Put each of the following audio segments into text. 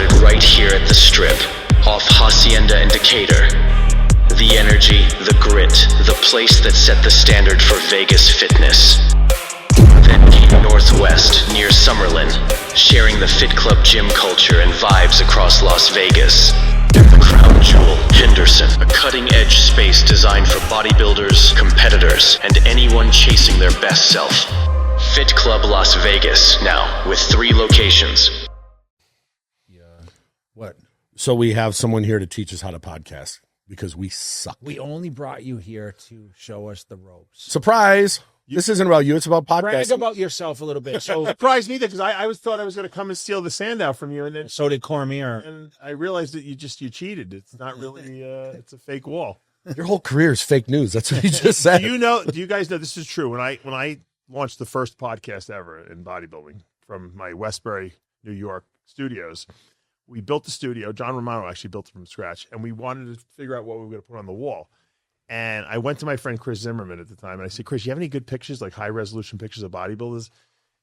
started right here at the Strip, off Hacienda and Decatur. The energy, the grit, the place that set the standard for Vegas fitness. Then came Northwest, near Summerlin, sharing the Fit Club gym culture and vibes across Las Vegas. And the crown jewel, Henderson, a cutting-edge space designed for bodybuilders, competitors, and anyone chasing their best self. Fit Club Las Vegas, now with 3 locations. Yeah. What? So we have someone here to teach us how to podcast because we suck. We only brought you here to show us the ropes. Surprise! This isn't about you. It's about podcasting. Brag about yourself a little bit. So surprised me because I thought I was going to come and steal the sand out from you, and then so did Cormier. And I realized that you cheated. It's not really. It's a fake wall. Your whole career is fake news. That's what he just said. Do you guys know this is true? When I launched the first podcast ever in bodybuilding from my Westbury, New York studios, we built the studio. John Romano actually built it from scratch, and we wanted to figure out what we were going to put on the wall. And I went to my friend Chris Zimmerman at the time, and I said, Chris, you have any good pictures, like high-resolution pictures of bodybuilders?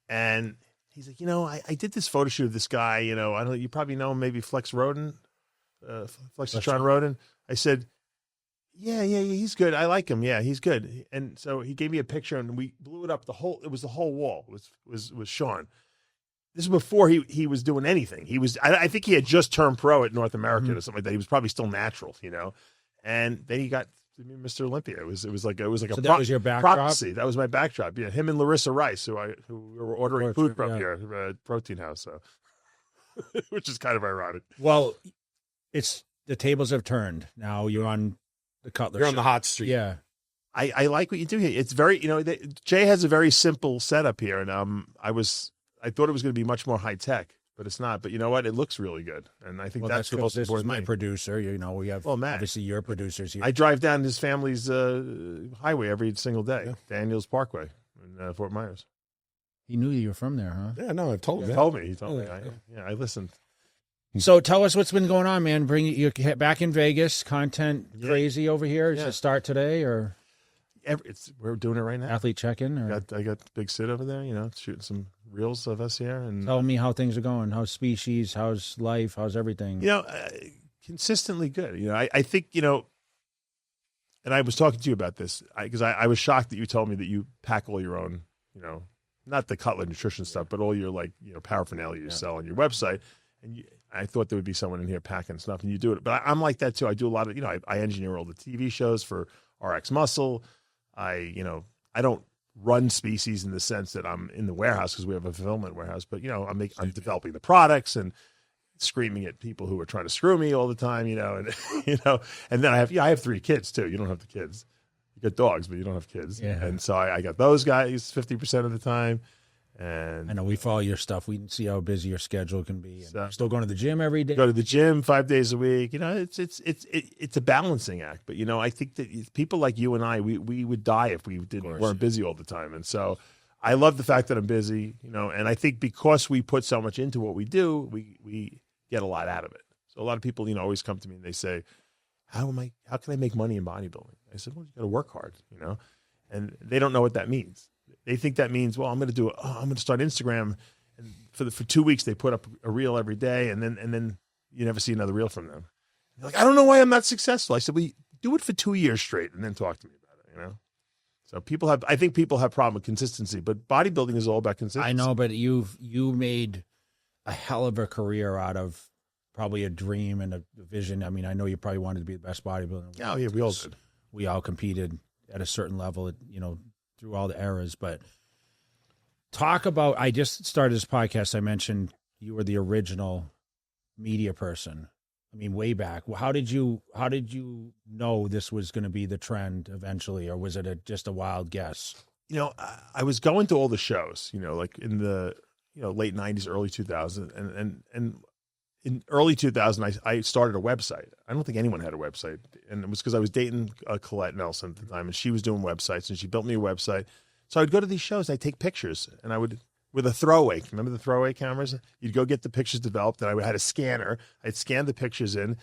And he's like, I did this photo shoot of this guy, I don't know, you probably know him, maybe Flex Roden, Flexitron Roden. I said, yeah, he's good. I like him. Yeah, he's good. And so he gave me a picture, and we blew it up. It was the whole wall. Was Sean. This was before he was doing anything. I think he had just turned pro at North American or something like that. He was probably still natural, And then he got to be Mr. Olympia. It was like so that was your backdrop? Prophecy. That was my backdrop. Yeah, him and Larissa Rice, who were ordering food from here, Protein House. So, which is kind of ironic. Well, the tables have turned. Now you're on the Cutler. You're on the hot street. Yeah. I like what you do here. It's very, Jay has a very simple setup here, and I thought it was going to be much more high tech, but it's not. But you know what? It looks really good, and I think that's cool. This is my producer. We have Matt. Obviously your producers here. I drive down his family's highway every single day, Daniels Parkway in Fort Myers. He knew you were from there, huh? Yeah, no, I told him. He told me. I listened. So tell us what's been going on, man. Bring you back in Vegas. Content crazy over here. Does it start today or? We're doing it right now. Athlete check-in? Or? I got Big Sid over there, shooting some reels of us here. And tell me how things are going. How's species? How's life? How's everything? Consistently good. I think, and I was talking to you about this because I was shocked that you told me that you pack all your own, not the Cutler nutrition stuff, but all your paraphernalia you sell on your website. And I thought there would be someone in here packing stuff, and you do it. But I'm like that too. I do a lot of, I engineer all the TV shows for RX Muscle. I don't run species in the sense that I'm in the warehouse because we have a fulfillment warehouse, but I'm developing the products and screaming at people who are trying to screw me all the time, and then I have 3 kids too. You don't have the kids. You got dogs, but you don't have kids. Yeah. And so I got those guys 50% of the time. And I know we follow your stuff. We can see how busy your schedule can be. And still going to the gym every day. Go to the gym 5 days a week. It's a balancing act. But I think that people like you and I, we would die if we weren't busy all the time. And so I love the fact that I'm busy. And I think because we put so much into what we do, we get a lot out of it. So a lot of people always come to me and they say, how can I make money in bodybuilding? I said, well, you got to work hard. And they don't know what that means. They think that means, well, I'm going to start Instagram, and for 2 weeks they put up a reel every day, and then you never see another reel from them. They're like, I don't know why I'm not successful. I said, well, do it for 2 years straight, and then talk to me about it. So I think people have problem with consistency, but bodybuilding is all about consistency. I know, but you made a hell of a career out of probably a dream and a vision. I mean, I know you probably wanted to be the best bodybuilder. Oh yeah, we all did. We all competed at a certain level, through all the eras, but talk about, I just started this podcast. I mentioned you were the original media person. I mean, way back. How did you know this was going to be the trend eventually, or was it just a wild guess? I was going to all the shows, like in the, late 90s, early 2000s. And in early 2000, I started a website. I don't think anyone had a website. And it was because I was dating Colette Nelson at the time, and she was doing websites, and she built me a website. So I would go to these shows, I'd take pictures, and I would, with a throwaway, remember the throwaway cameras? You'd go get the pictures developed, and I had a scanner. I'd scan the pictures in,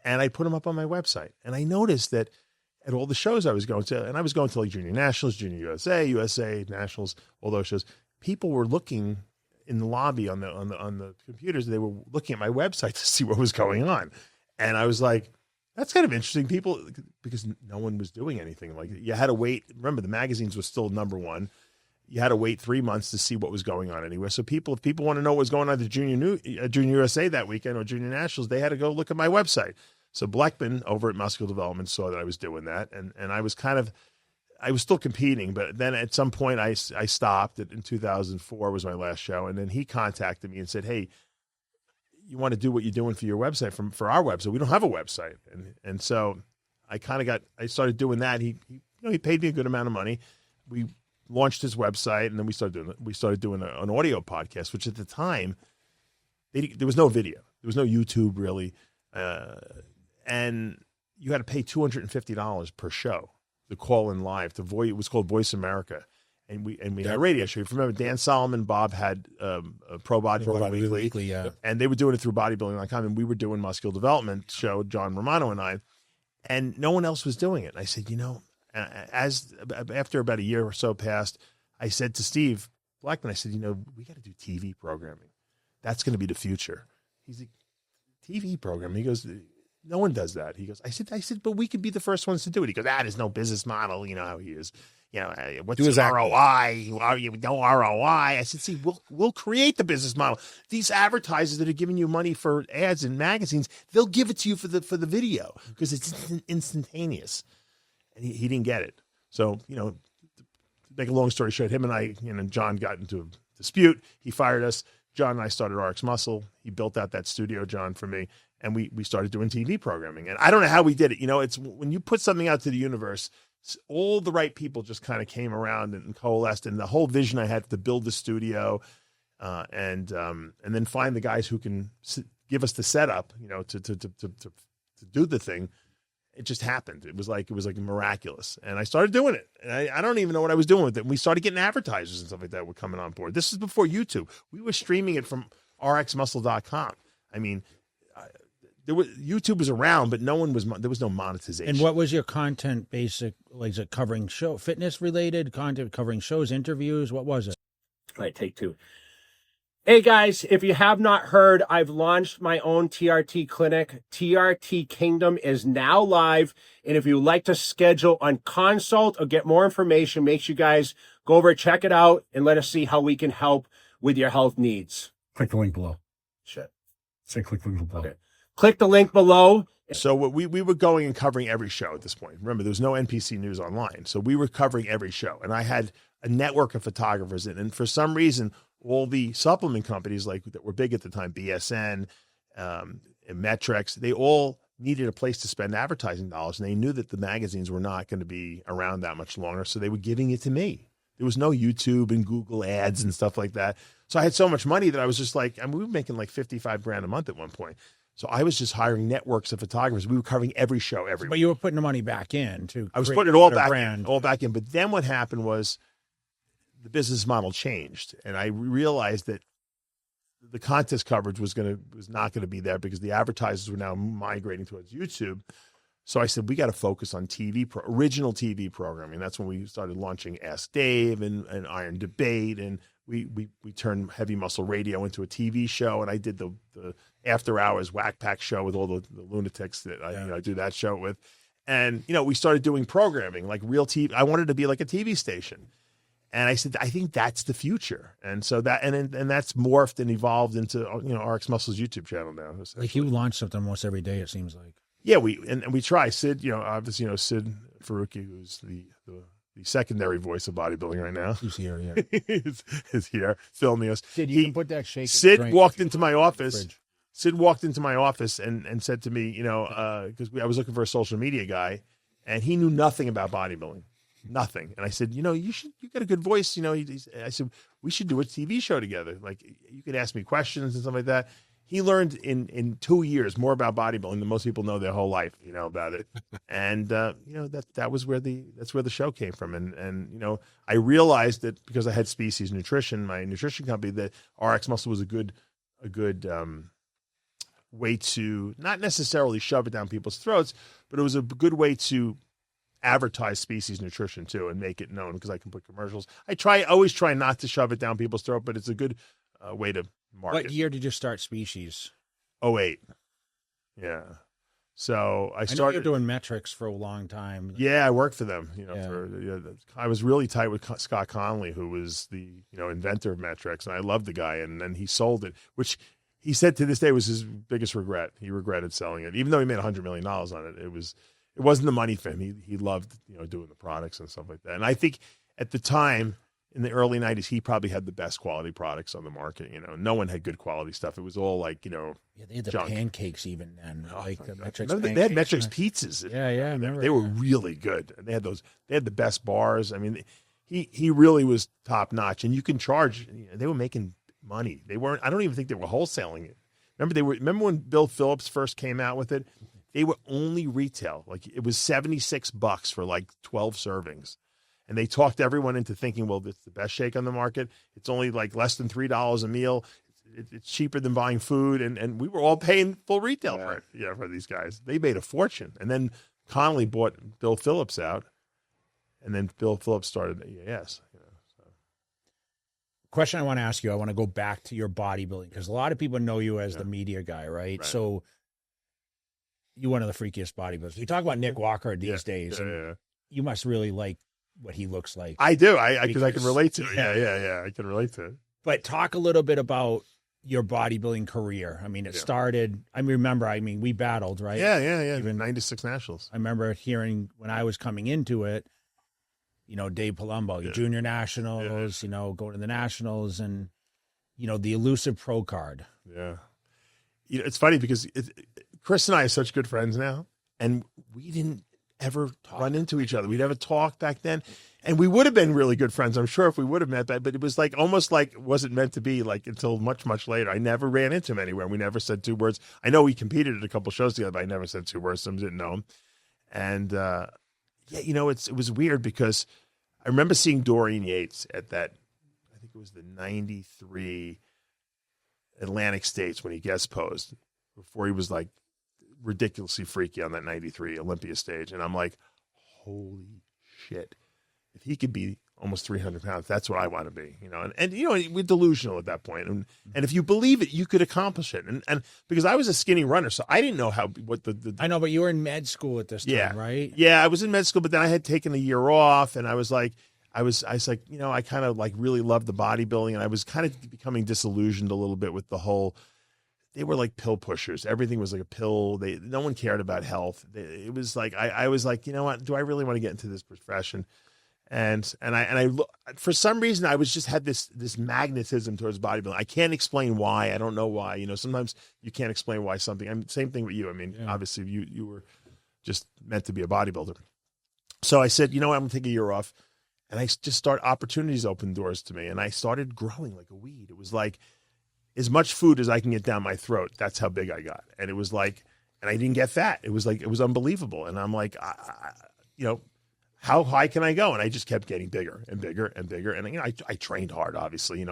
and I'd put them up on my website. And I noticed that at all the shows I was going to, and I was going to like Junior Nationals, Junior USA, USA Nationals, all those shows, people were looking in the lobby on the computers. They were looking at my website to see what was going on, and I was like, that's kind of interesting. People, because no one was doing anything. Like, you had to wait. Remember, the magazines was still #1. You had to wait 3 months to see what was going on anywhere. So if people want to know what was going on at the Junior USA that weekend or Junior Nationals, they had to go look at my website. So Blackman over at Muscular Development saw that I was doing that, and I was still competing, but then at some point I stopped. In 2004 was my last show, and then he contacted me and said, "Hey, you want to do what you're doing for your website for our website? We don't have a website." And so I I started doing that. He paid me a good amount of money. We launched his website, and then we started doing an audio podcast, which at the time there was no video, there was no YouTube really, and you had to pay $250 per show to call in live to voice. It was called Voice America, and we had a radio show. If you remember, Dan Solomon, Bob had a Pro Bodybuilding Weekly, yeah, and they were doing it through bodybuilding.com, and we were doing Muscular Development show, John Romano and I, and no one else was doing it. And I said, after about a year or so passed, I said to Steve Blackman, I said, we got to do TV programming. That's going to be the future. He's like, TV programming? He goes, no one does that. He goes, I said, but we could be the first ones to do it. He goes, there's no business model. You know how he is. What's his ROI? No ROI. I said, see, we'll create the business model. These advertisers that are giving you money for ads in magazines, they'll give it to you for the video because it's instantaneous. And he didn't get it. So, to make a long story short, him and I, John got into a dispute. He fired us. John and I started RX Muscle. He built out that studio, John, for me. And we started doing TV programming. And I don't know how we did it. It's when you put something out to the universe, all the right people just kind of came around and coalesced. And the whole vision I had to build the studio and then find the guys who can give us the setup, to do the thing. It just happened. It was like miraculous. And I started doing it. And I don't even know what I was doing with it. And we started getting advertisers and stuff like that were coming on board. This is before YouTube. We were streaming it from rxmuscle.com. I mean, YouTube was around, but there was no monetization. And what was your content basic? Like, is it covering fitness related content, covering shows, interviews? What was it? All right, take two. Hey guys, if you have not heard, I've launched my own TRT clinic. TRT Kingdom is now live. And if you would like to schedule on consult or get more information, make sure you guys go over, check it out, and let us see how we can help with your health needs. Click the link below. Shit. Say click the link below. Okay. Click the link below. So we were going and covering every show at this point. Remember, there was no NPC News online. So we were covering every show. And I had a network of photographers in. And for some reason, all the supplement companies that were big at the time, BSN, and Metrex, they all needed a place to spend advertising dollars. And they knew that the magazines were not going to be around that much longer. So they were giving it to me. There was no YouTube and Google ads and stuff like that. So I had so much money that I was just we were making like $55,000 a month at one point. So I was just hiring networks of photographers. We were covering every show, every But you were putting the money back in to. I was putting it all back in. But then what happened was the business model changed, and I realized that the contest coverage was not going to be there because the advertisers were now migrating towards YouTube. So I said, we got to focus on original TV programming. That's when we started launching Ask Dave and Iron Debate, and we turned Heavy Muscle Radio into a TV show, and I did the after hours Whack Pack show with all the lunatics that I do that show with. And, we started doing programming like real TV. I wanted to be like a TV station. And I said, I think that's the future. And so and that's morphed and evolved into, RX Muscle's YouTube channel now. Like, you launch something almost every day, it seems like. Yeah, we try. Sid, obviously, Sid Faruqi, who's the secondary voice of bodybuilding right now. He's here, yeah. is here filming us. Sid, you can put that shake. Sid walked into my office. Sid walked into my office and said to me, because I was looking for a social media guy, and he knew nothing about bodybuilding. Nothing. And I said, you got a good voice. I said, we should do a TV show together. Like, you could ask me questions and stuff like that. He learned in 2 years more about bodybuilding than most people know their whole life, about it. And, that's where the show came from. And I realized that because I had Species Nutrition, my nutrition company, that RX Muscle was a good way to not necessarily shove it down people's throats, but it was a good way to advertise Species Nutrition too and make it known, because I can put commercials. I always try not to shove it down people's throat, but it's a good way to market. What year did you start Species? '08. Yeah. So I I know started you're doing metrics for a long time. Yeah, I worked for them. Yeah. I was really tight with Scott Conley, who was the inventor of metrics, and I loved the guy. And then he sold it, which he said to this day was his biggest regret. He regretted selling it, even though he made $100 million on it. It wasn't the money for him. He loved doing the products and stuff like that. And I think at the time, in the early '90s, he probably had the best quality products on the market. No one had good quality stuff. It was all like Yeah, they had the junk. pancakes even then, like the metrics. Remember they had pancakes. metrics pizzas. Yeah, I remember. They were really good. They had those. They had the best bars. I mean, he really was top notch. And you can charge. They were making money. They weren't. I don't even think they were wholesaling it. Remember when Bill Phillips first came out with it? They were only retail. Like it was $76 for like 12 servings. And they talked everyone into thinking, well, it's the best shake on the market. It's only like less than $3 a meal. It's cheaper than buying food. And we were all paying full retail for it. For these guys. They made a fortune. And then Connolly bought Bill Phillips out. And then Bill Phillips started EAS. Question I want to ask you, I want to go back to your bodybuilding because a lot of people know you as the media guy, right? So you're one of the freakiest bodybuilders. We talk about Nick Walker these days. And you must really like what he looks like. I do. Because I can relate to it. Yeah. I can relate to it. But talk a little bit about your bodybuilding career. I mean, it started, we battled, right? Yeah. Even 96 nationals. I remember hearing when I was coming into it, Dave Palumbo, junior nationals, going to the nationals and, the elusive pro card. Yeah. It's funny because Chris and I are such good friends now, and we didn't ever run into each other. We never talked back then. And we would have been really good friends, I'm sure, if we would have met that. But it was like almost like it wasn't meant to be like until much, much later. I never ran into him anywhere. We never said two words. I know we competed at a couple shows together, but I never said two words. Some didn't know him. And it was weird because I remember seeing Dorian Yates at that, I think it was the 93 Atlantic States when he guest posed before he was like ridiculously freaky on that 93 Olympia stage. And I'm like, holy shit. If he could be almost 300 pounds, that's what I want to be, and we're delusional at that point. And if you believe it, you could accomplish it. And because I was a skinny runner, so I didn't know what the I know, but you were in med school at this time, right? Yeah, I was in med school, but then I had taken a year off and I was like, I kind of like really loved the bodybuilding and I was kind of becoming disillusioned a little bit with the whole, they were like pill pushers. Everything was like a pill. No one cared about health. It was like, I was like, you know what, do I really want to get into this profession? And I for some reason I was just had this magnetism towards bodybuilding. I can't explain why. I don't know why. Sometimes you can't explain why something. Same thing with you. I mean, obviously you were just meant to be a bodybuilder. So I said, you know what, I'm gonna take a year off, and I just opportunities opened doors to me, and I started growing like a weed. It was like as much food as I can get down my throat. That's how big I got, and it was like, and I didn't get fat. It was like it was unbelievable, and I'm like, how high can I go? And I just kept getting bigger and bigger and bigger. And, I trained hard, obviously,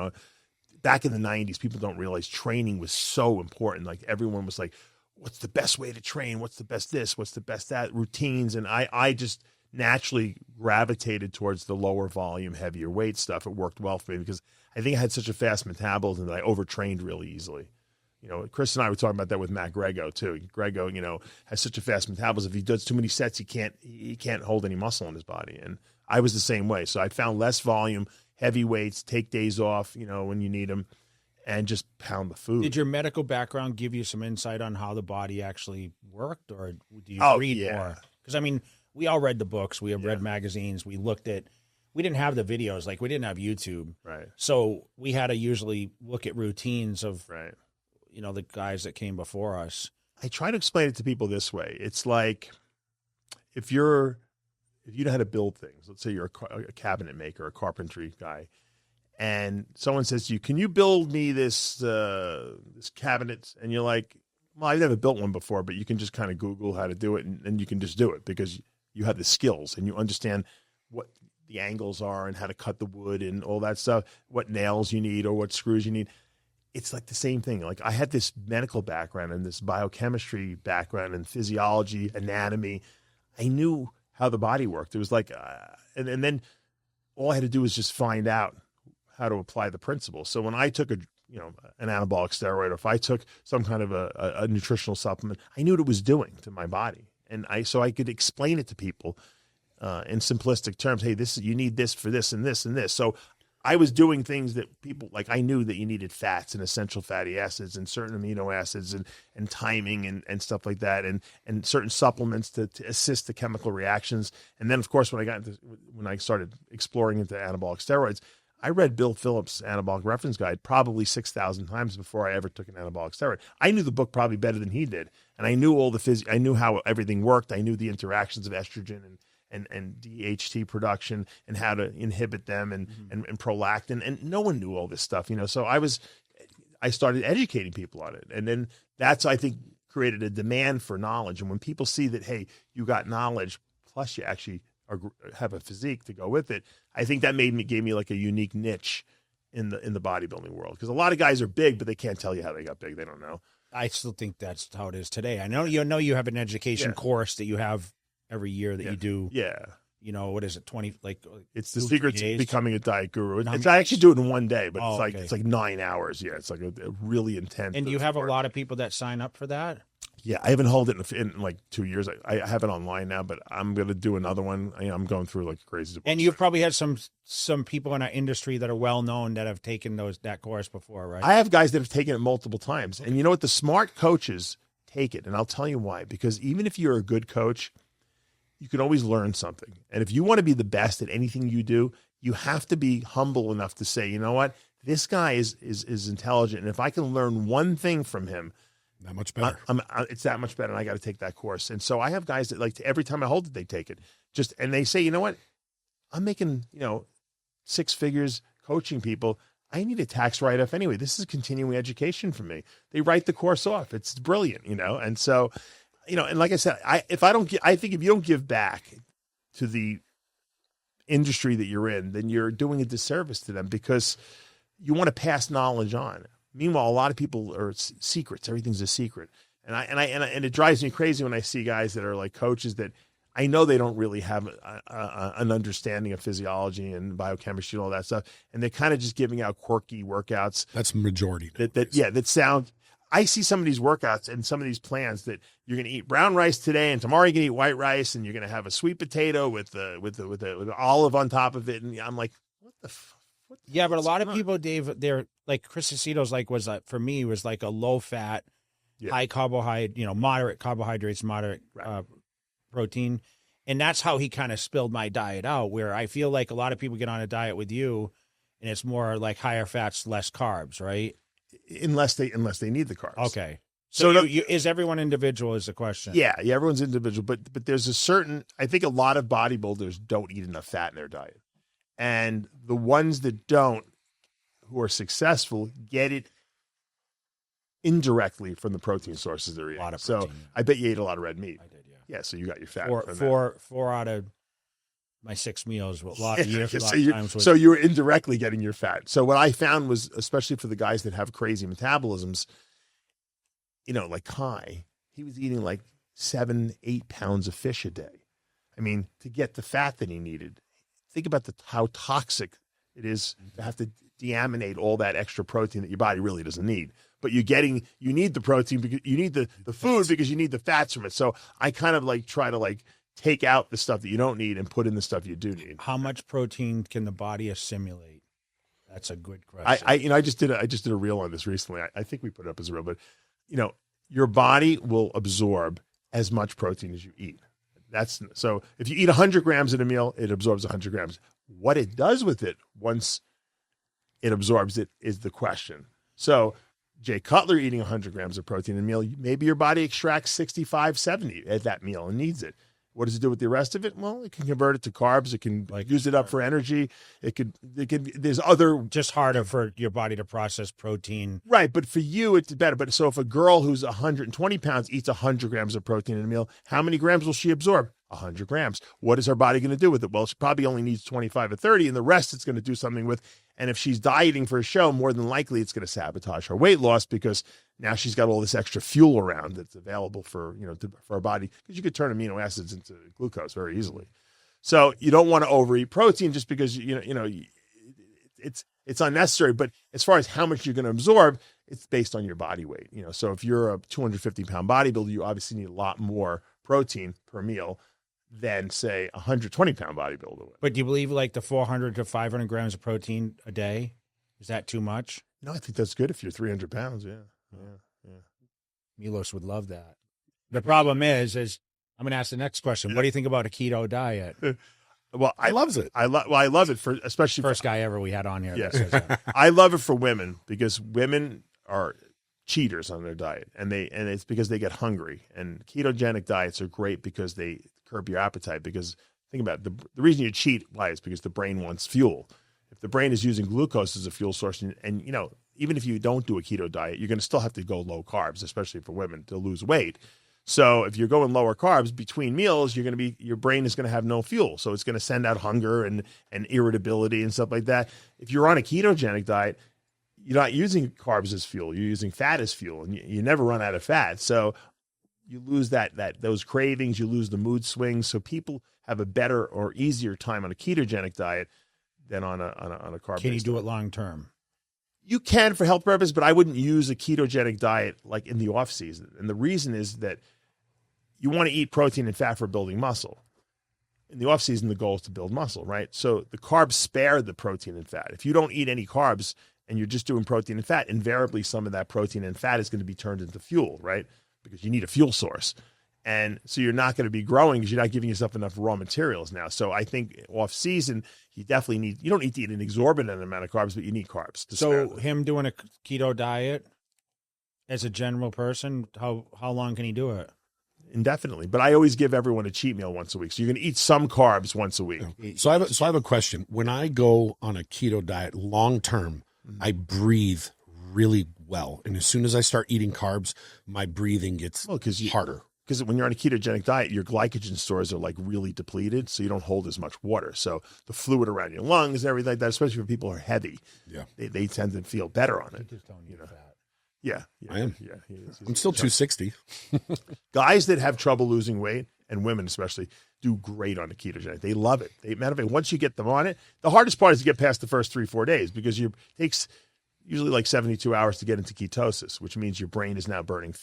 back in the 90s, people don't realize training was so important. Like everyone was like, what's the best way to train? What's the best this? What's the best that? Routines. And I just naturally gravitated towards the lower volume, heavier weight stuff. It worked well for me because I think I had such a fast metabolism that I overtrained really easily. Chris and I were talking about that with Matt Grego too. Grego, has such a fast metabolism. If he does too many sets, he can't hold any muscle in his body. And I was the same way. So I found less volume, heavy weights, take days off, when you need them, and just pound the food. Did your medical background give you some insight on how the body actually worked, or do you read more? Because we all read the books, we have read magazines, we didn't have the videos, like we didn't have YouTube, right? So we had to usually look at routines of the guys that came before us. I try to explain it to people this way. It's like if you know how to build things, let's say you're a cabinet maker, a carpentry guy, and someone says to you, can you build me this cabinet? And you're like, well, I've never built one before, but you can just kind of Google how to do it and you can just do it because you have the skills and you understand what the angles are and how to cut the wood and all that stuff, what nails you need or what screws you need. It's like the same thing. Like I had this medical background and this biochemistry background and physiology, anatomy. I knew how the body worked. It was like, and then all I had to do was just find out how to apply the principle. So when I took an anabolic steroid, or if I took some kind of a nutritional supplement, I knew what it was doing to my body. And so I could explain it to people in simplistic terms. Hey, you need this for this and this and this. So I was doing things that people, like, I knew that you needed fats and essential fatty acids and certain amino acids and timing and stuff like that, and certain supplements to assist the chemical reactions. And then, of course, when I started exploring into anabolic steroids, I read Bill Phillips' Anabolic Reference Guide probably 6,000 times before I ever took an anabolic steroid. I knew the book probably better than he did, and I knew I knew how everything worked. I knew the interactions of estrogen and DHT production and how to inhibit them and prolactin, and no one knew all this stuff, So I started educating people on it, and then that's, I think, created a demand for knowledge. And when people see that, hey, you got knowledge plus you actually have a physique to go with it, I think that gave me like a unique niche in the bodybuilding world, because a lot of guys are big, but they can't tell you how they got big. They don't know. I still think that's how it is today. I know you have an education course that you have every year that you do. Yeah. What is it? 20, like, it's the secret to becoming a diet guru. I actually do it in one day, but it's like 9 hours. Yeah. It's like a really intense. And you have a lot of people that sign up for that? Yeah. I haven't held it in like 2 years. I have it online now, but I'm going to do another one. I'm going through like crazy. And you've probably had some people in our industry that are well known that have taken that course before, right? I have guys that have taken it multiple times. And you know what? The smart coaches take it. And I'll tell you why. Because even if you're a good coach, you can always learn something. And if you want to be the best at anything you do, you have to be humble enough to say, you know what, this guy is intelligent. And if I can learn one thing from him, that much better. It's that much better. And I got to take that course. And so I have guys that, like, every time I hold it, they take it. And they say, you know what, I'm making, 6 figures coaching people. I need a tax write-off anyway. This is continuing education for me. They write the course off. It's brilliant, And so, and like I said, I think if you don't give back to the industry that you're in, then you're doing a disservice to them, because you want to pass knowledge on. Meanwhile, a lot of people are secrets. Everything's a secret. And it drives me crazy when I see guys that are like coaches that I know they don't really have an understanding of physiology and biochemistry and all that stuff. And they're kind of just giving out quirky workouts. That's the majority. That sound. I see some of these workouts and some of these plans that you're going to eat brown rice today, and tomorrow you're going to eat white rice, and you're going to have a sweet potato with the olive on top of it. And I'm like, what the fuck? Yeah, but a lot of people, Dave, they're like, Chris Acetos, for me, was like a low fat, high carbohydrate, moderate carbohydrates, moderate protein. And that's how he kind of spilled my diet out, where I feel like a lot of people get on a diet with you and it's more like higher fats, less carbs, right? Unless they need the carbs. Okay. So is everyone individual is the question? Yeah, everyone's individual, but there's I think a lot of bodybuilders don't eat enough fat in their diet. And the ones that don't, who are successful, get it indirectly from the protein sources they're eating. So I bet you ate a lot of red meat. I did, yeah. Yeah, so you got your fat. Four out of my 6 meals. A lot of years. So you were indirectly getting your fat. So what I found was, especially for the guys that have crazy metabolisms, like Kai, he was eating like 7-8 pounds of fish a day. I mean, to get the fat that he needed. Think about how toxic it is to have to deaminate all that extra protein that your body really doesn't need. But you need the protein because you need the food because you need the fats from it. So I kind of like try to like take out the stuff that you don't need and put in the stuff you do need. How much protein can the body assimilate? That's a good question. I just did a reel on this recently. I think we put it up as a reel, but your body will absorb as much protein as you eat. So if you eat 100 grams in a meal, it absorbs 100 grams. What it does with it once it absorbs it is the question. So Jay Cutler eating 100 grams of protein in a meal, maybe your body extracts 65, 70 at that meal and needs it. What does it do with the rest of it? Well, it can convert it to carbs. It can use it up for energy. There's other. Just harder for your body to process protein. Right. But for you, it's better. But so if a girl who's 120 pounds eats 100 grams of protein in a meal, how many grams will she absorb? 100 grams. What is her body going to do with it? Well, she probably only needs 25 or 30, and the rest it's going to do something with. And if she's dieting for a show, more than likely it's going to sabotage her weight loss because now she's got all this extra fuel around that's available for her body, because you could turn amino acids into glucose very easily. So you don't want to overeat protein just because it's unnecessary. But as far as how much you're going to absorb, it's based on your body weight. So if you're a 250-pound bodybuilder, you obviously need a lot more protein per meal than, say, a 120-pound bodybuilder would. But do you believe like the 400 to 500 grams of protein a day? Is that too much? No, I think that's good if you're 300 pounds. Yeah. Milos would love that. The problem is I'm going to ask the next question. What do you think about a keto diet? Well, I loves it. I love it for especially First guy ever we had on here. Yeah. That says that. I love it for women because women are cheaters on their diet, and it's because they get hungry. And ketogenic diets are great because they curb your appetite. Because think about it, the reason you cheat, why, is because the brain wants fuel. If the brain is using glucose as a fuel source, and even if you don't do a keto diet, you're going to still have to go low carbs, especially for women, to lose weight. So if you're going lower carbs between meals, your brain is going to have no fuel. So it's going to send out hunger and irritability and stuff like that. If you're on a ketogenic diet, you're not using carbs as fuel. You're using fat as fuel, and you never run out of fat. So you lose those cravings, you lose the mood swings. So people have a better or easier time on a ketogenic diet than on a carb. Can you do it long term? You can for health purpose, but I wouldn't use a ketogenic diet like in the off season. And the reason is that you want to eat protein and fat for building muscle. In the off season, the goal is to build muscle, right? So the carbs spare the protein and fat. If you don't eat any carbs and you're just doing protein and fat, invariably some of that protein and fat is going to be turned into fuel, right? Because you need a fuel source. And so you're not going to be growing because you're not giving yourself enough raw materials now. So I think off season, you don't need to eat an exorbitant amount of carbs, but you need carbs. So him doing a keto diet as a general person, how long can he do it? Indefinitely. But I always give everyone a cheat meal once a week. So you're going to eat some carbs once a week. So I have a question. When I go on a keto diet long term, I breathe really well. And as soon as I start eating carbs, my breathing gets harder. Because when you're on a ketogenic diet, your glycogen stores are like really depleted, so you don't hold as much water. So the fluid around your lungs and everything like that, especially for people who are heavy, they tend to feel better on it. Just don't eat fat. Yeah, I am. Yeah, I'm still 260. Guys that have trouble losing weight, and women especially, do great on the ketogenic. They love it. Matter of fact, once you get them on it, the hardest part is to get past the first 3-4 days because it takes usually like 72 hours to get into ketosis, which means your brain is now burning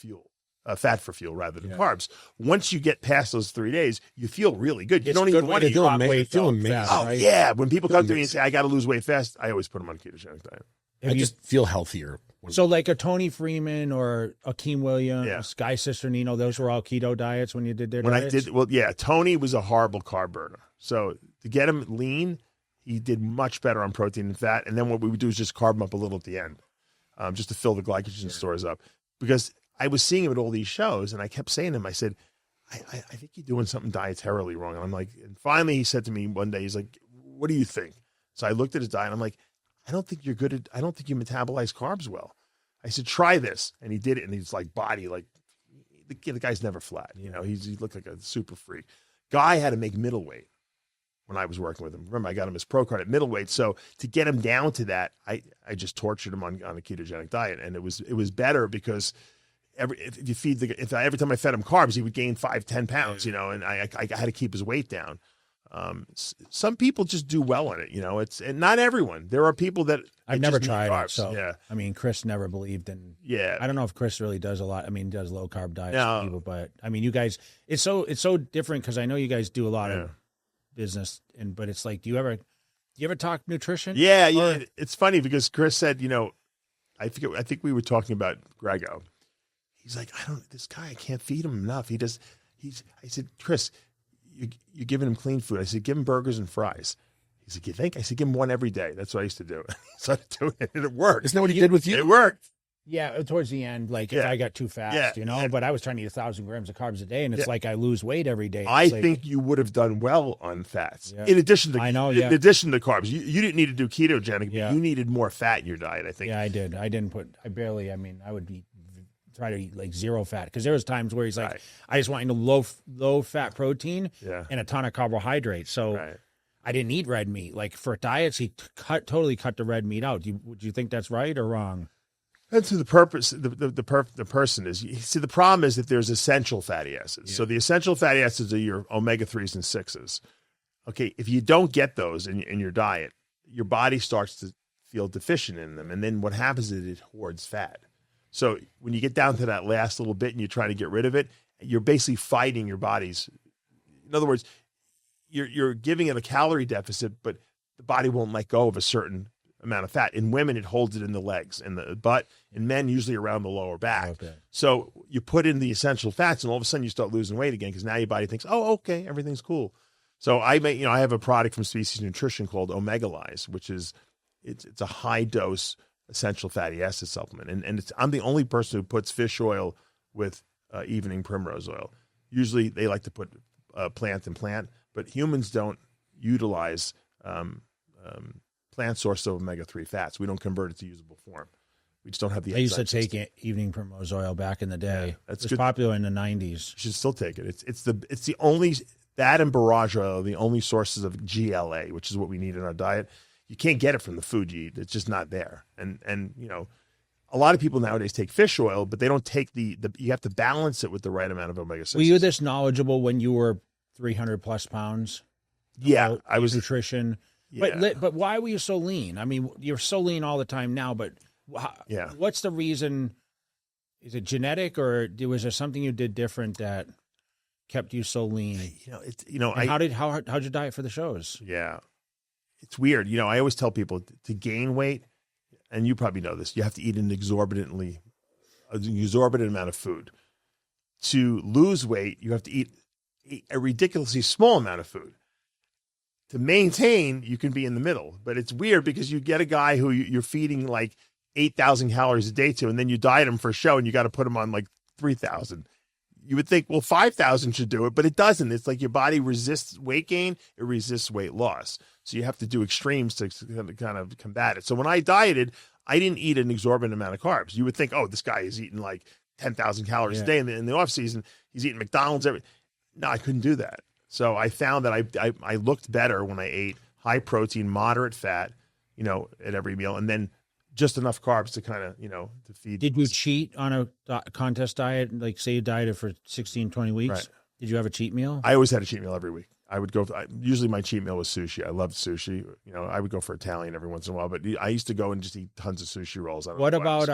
fat for fuel rather than carbs. Once you get past those 3 days, you feel really good. You don't even want to feel amazing. Oh, yeah. When people come to me and say, I got to lose weight fast, I always put them on a ketogenic diet. I just feel healthier. So like a Tony Freeman or Akeem Williams, Guy Cisternino, those were all keto diets when you did their diets? Tony was a horrible carb burner. So to get him lean, he did much better on protein and fat. And then what we would do is just carb him up a little at the end, just to fill the glycogen stores up. Because I was seeing him at all these shows, and I kept saying to him, I said, I think you're doing something dietarily wrong. And I'm like, and finally he said to me one day, he's like, what do you think? So I looked at his diet, and I'm like, I don't think you metabolize carbs well. I said, try this. And he did it, and he's like the guy's never flat. He looked like a super freak. Guy had to make middleweight when I was working with him. Remember, I got him his pro card at middleweight. So to get him down to that, I just tortured him on a ketogenic diet. And it was better because every time I fed him carbs, he would gain 5-10 pounds, and I had to keep his weight down. Some people just do well on it, and not everyone. There are people that I've never tried it. So yeah. I mean, Chris never believed in. Yeah. I don't know if Chris really does a lot. I mean, does low carb diets No. for people, but I mean, you guys, it's so different because I know you guys do a lot of business, but it's like, do you ever talk nutrition? Yeah. It's funny because Chris said, I think we were talking about Grego. He's like, this guy, I can't feed him enough. I said, Chris, you're giving him clean food. I said, give him burgers and fries. He's like, you think? I said, give him one every day. That's what I used to do. So I doing it, and it worked. Isn't that what he did with you? It worked. Yeah, towards the end, like if I got too fast, but I was trying to eat 1,000 grams of carbs a day, and it's like I lose weight every day. I think you would have done well on fats. Yeah. In addition to I know, in addition to carbs. You didn't need to do ketogenic, but you needed more fat in your diet, I think. Yeah, I did. I would try to eat like zero fat because there was times where he's like, I just want low fat protein and a ton of carbohydrates. So I didn't eat red meat. Like for diets, he totally cut the red meat out. Would you think that's right or wrong? That's the purpose. The person is. See, the problem is that there's essential fatty acids. Yeah. So the essential fatty acids are your omega-3s and 6s. Okay, if you don't get those in your diet, your body starts to feel deficient in them. And then what happens is it hoards fat. So when you get down to that last little bit and you're trying to get rid of it, you're basically fighting your body's. In other words, you're giving it a calorie deficit, but the body won't let go of a certain amount of fat. In women, it holds it in the legs and the butt. In men, usually around the lower back. Okay. So you put in the essential fats, and all of a sudden you start losing weight again because now your body thinks, oh, okay, everything's cool. So I have a product from Species Nutrition called Omega-Lyze, which is it's a high dose essential fatty acid supplement, and I'm the only person who puts fish oil with evening primrose oil. Usually they like to put plant and plant, but humans don't utilize plant source of omega-3 fats. We don't convert it to usable form. We just don't have the. I used to enzyme take system. evening primrose oil back in the day. Yeah, that's it was good. popular in the 90s. You should still take it. It's the only, that and borage oil are the only sources of GLA, which is what we need in our diet. You can't get it from the food you eat. It's just not there. And you know, a lot of people nowadays take fish oil, but they don't take the you have to balance it with the right amount of omega-6. Were you this knowledgeable when you were 300 plus pounds? Yeah, about I was. nutrition. Yeah. But why were you so lean? I mean, you're so lean all the time now, but Yeah. what's the reason? Is it genetic, or was there something you did different that kept you so lean? And how'd you diet for the shows? Yeah, it's weird. You know, I always tell people to gain weight, and you probably know this, you have to eat an exorbitant amount of food. To lose weight, you have to eat a ridiculously small amount of food. To maintain, you can be in the middle, but it's weird because you get a guy who you're feeding like 8,000 calories a day to, and then you diet him for a show and you got to put him on like 3,000. You would think, well, 5,000 should do it, but it doesn't. It's like your body resists weight gain. It resists weight loss. So you have to do extremes to kind of combat it. So when I dieted, I didn't eat an exorbitant amount of carbs. You would think, oh, this guy is eating like 10,000 calories a day in the off season. He's eating McDonald's No, I couldn't do that. So I found that I looked better when I ate high protein, moderate fat, you know, at every meal, and then just enough carbs to kind of, you know, to feed. Did you cheat on a contest diet? Like say you dieted for 16, 20 weeks. Right. Did you have a cheat meal? I always had a cheat meal every week. I would go, usually my cheat meal was sushi. I loved sushi. You know, I would go for Italian every once in a while, but I used to go and just eat tons of sushi rolls. What about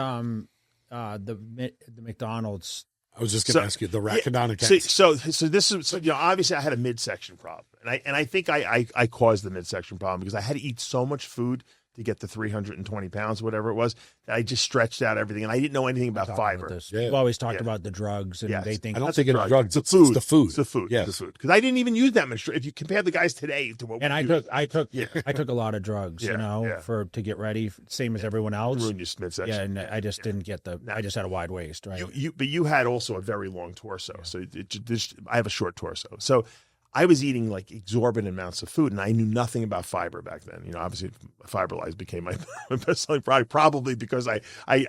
the McDonald's? I was just going to ask you the arachidonic acid. So this is, you know, obviously I had a midsection problem, and I think I caused the midsection problem because I had to eat so much food to get to 320 pounds, whatever it was, that I just stretched out everything, and I didn't know anything about fiber. Yeah. We've always talked about the drugs, and Yes. they think I don't That's think it's right. drugs. It's the food. It's the food. It's the food. Yes. It's the food. Because I didn't even use that much. If you compare the guys today to what and we I use, took a lot of drugs, Yeah, you know, yeah. to get ready, same as everyone else. ruined your midsection. Yeah, and I just didn't get I just had a wide waist, right? But you had also a very long torso, so I have a short torso. So I was eating like exorbitant amounts of food, and I knew nothing about fiber back then. You know, obviously, Fiberlyze became my best-selling product, probably because I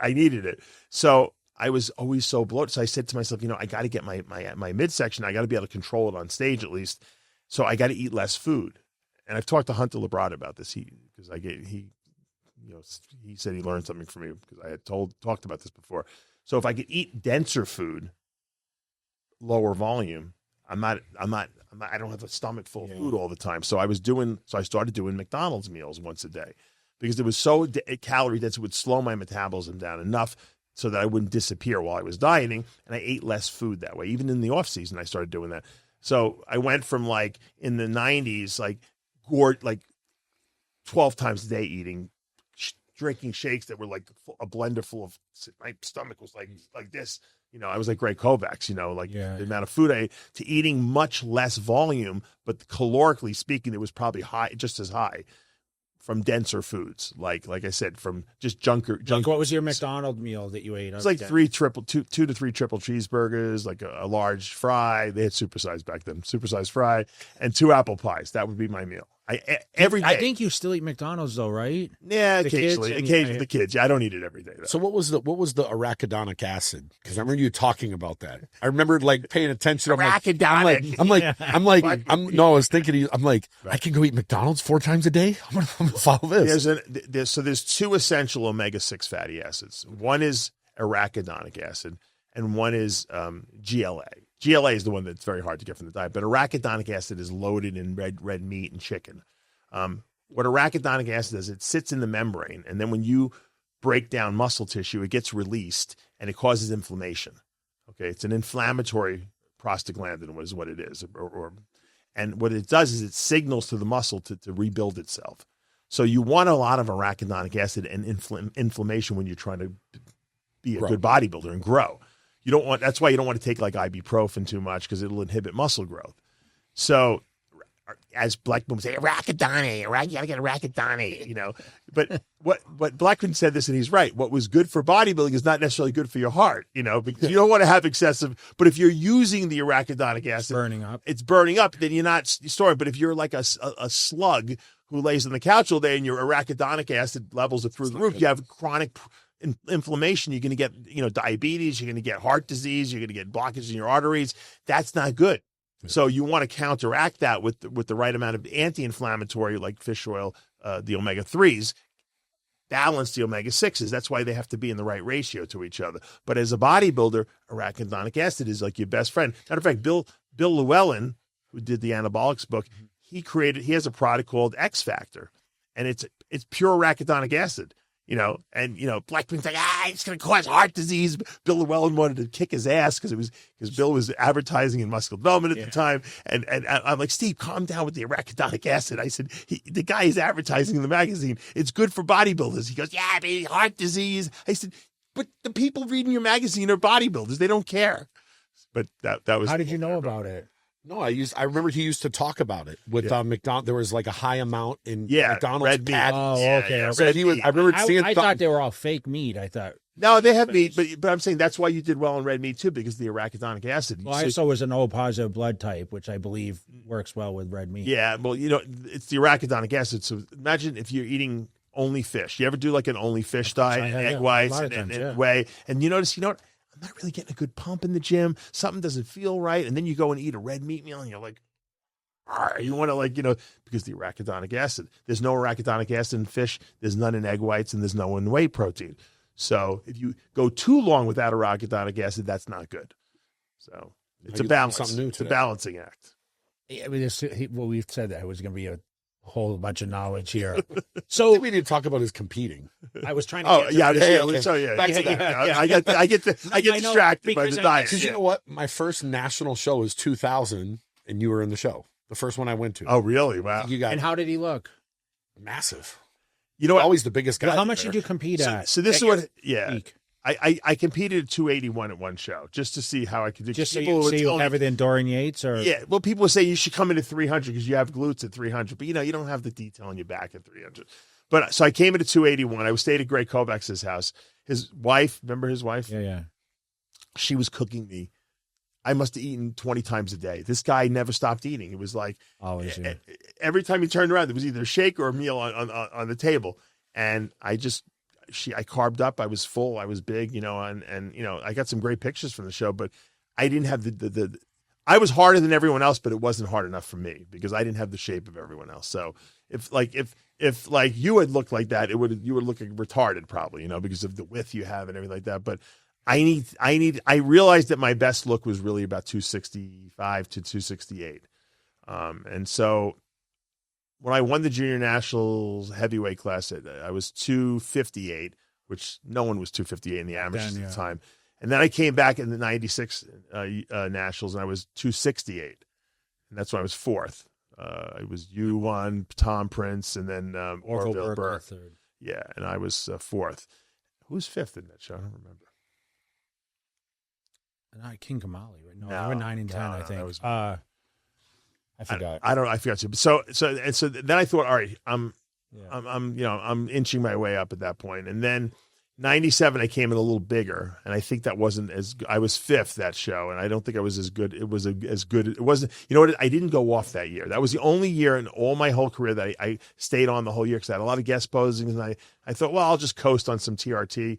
needed it. So I was always so bloated. So I said to myself, you know, I got to get my midsection. I got to be able to control it on stage at least. So I got to eat less food. And I've talked to Hunter Labrada about this. He said he learned something from me because I had talked about this before. So if I could eat denser food, lower volume, I don't have a stomach full of food all the time. So I started doing McDonald's meals once a day because it was so calorie dense. It would slow my metabolism down enough so that I wouldn't disappear while I was dieting. And I ate less food that way. Even in the off season, I started doing that. So I went from like in the 90s, like 12 times a day eating, drinking shakes that were like a blender full of, my stomach was like this. You know, I was like Greg Kovacs, you know, like the amount of food I ate, to eating much less volume, but calorically speaking, it was probably high, just as high from denser foods. Like I said, from just junk. Like what was your McDonald's meal that you ate? It was like two to three triple cheeseburgers, like a large fry. They had supersized back then, supersized fry, and 2 apple pies. That would be my meal. Every day. I think you still eat McDonald's though, right? Yeah, The occasionally. kids, The kids. Yeah, I don't eat it every day though. So what was the arachidonic acid? Because I remember you talking about that. I remember like paying attention. Arachidonic. I was thinking. I can go eat McDonald's 4 times a day. I'm gonna follow this. There's 2 essential omega-6 fatty acids. One is arachidonic acid, and one is GLA. GLA is the one that's very hard to get from the diet, but arachidonic acid is loaded in red meat and chicken. what arachidonic acid does, it sits in the membrane, and then when you break down muscle tissue, it gets released and it causes inflammation. Okay, it's an inflammatory prostaglandin, is what it is, and what it does is it signals to the muscle to rebuild itself. So you want a lot of arachidonic acid and inflammation when you're trying to be a good bodybuilder and grow. You don't want. That's why you don't want to take like ibuprofen too much, because it'll inhibit muscle growth. So, as Blackman would say, arachidonic, you gotta get arachidonic, you know. But what Blackman said this, and he's right. What was good for bodybuilding is not necessarily good for your heart, you know, because you don't want to have excessive. But if you're using the arachidonic acid, it's burning up. Then you're not storing. But if you're like a slug who lays on the couch all day and your arachidonic acid levels are through the roof, you have chronic inflammation. You're going to get, you know, diabetes. You're going to get heart disease. You're going to get blockages in your arteries. That's not good. So you want to counteract that with the right amount of anti-inflammatory, like fish oil, the omega-3s, balance the omega-6s. That's why they have to be in the right ratio to each other. But as a bodybuilder, arachidonic acid is like your best friend. Matter of fact, Bill Llewellyn, who did the anabolics book, he has a product called X Factor, and it's pure arachidonic acid. You know, and, you know, Blackman's like, it's going to cause heart disease. Bill Llewellyn wanted to kick his ass because Bill was advertising in Muscle Development at the time. And I'm like, Steve, calm down with the arachidonic acid. I said, the guy is advertising in the magazine. It's good for bodybuilders. He goes, yeah, baby, heart disease. I said, but the people reading your magazine are bodybuilders. They don't care. But that was. How did you know about it? No, I remember he used to talk about it with McDonald's. There was like a high amount in McDonald's red meat. Oh, okay. So I remember seeing. I thought they were all fake meat. I thought. No, they have meat, but I'm saying that's why you did well in red meat too, because of the arachidonic acid. Well, I also was an O positive blood type, which I believe works well with red meat. Yeah, well, you know, it's the arachidonic acid. So imagine if you're eating only fish. You ever do like an only fish diet, egg whites and whey, and you notice, I'm not really getting a good pump in the gym. Something doesn't feel right. And then you go and eat a red meat meal and you're like, you want to because the arachidonic acid. There's no arachidonic acid in fish. There's none in egg whites, and there's no in whey protein. So if you go too long without arachidonic acid, that's not good. So it's a balance. Something new it's a balancing act. I mean, we've said that it was going to be a whole bunch of knowledge here. So we need to talk about his competing. I was trying to. Back to that. I get distracted by the diet. Because you know what? My first national show was 2000, and you were in the show. The first one I went to. Oh, really? Wow. And how did he look? Massive. You know what? Always the biggest guy. How much did you compete at? So this is what, I competed at 281 at one show just to see how I could do. Just so you have it in Dorian Yates, or well, people would say you should come in at 300 because you have glutes at 300, but you don't have the detail on your back at 300. But so I came in at 281. I stayed at Greg Kovacs's house. His wife, remember his wife? Yeah. She was cooking me. I must have eaten 20 times a day. This guy never stopped eating. It was like always. Every time he turned around, there was either a shake or a meal on the table, and I carved up. I was full. I was big, and I got some great pictures from the show, but I didn't have I was harder than everyone else, but it wasn't hard enough for me because I didn't have the shape of everyone else. So if you had looked like that, you would look like retarded probably, because of the width you have and everything like that. But I realized that my best look was really about 265 to 268. And so when I won the junior nationals heavyweight class, I was 258, which no one was 258 in the amateurs at the time. And then I came back in the 96 nationals and I was 268. And that's when I was fourth. It was you won, Tom Prince, and then Orville Burke. Third. Yeah, and I was fourth. Who was fifth in that show? I don't remember. Not King Kamali, right? No, they were 9 and 10, I think. Was, I forgot. I forgot you. So then I thought, all right, I'm inching my way up at that point. And then 97, I came in a little bigger, and I think that wasn't I was fifth that show, and I don't think I was as good. It was as good. It wasn't. You know what? I didn't go off that year. That was the only year in all my whole career that I stayed on the whole year because I had a lot of guest postings, and I thought, well, I'll just coast on some TRT.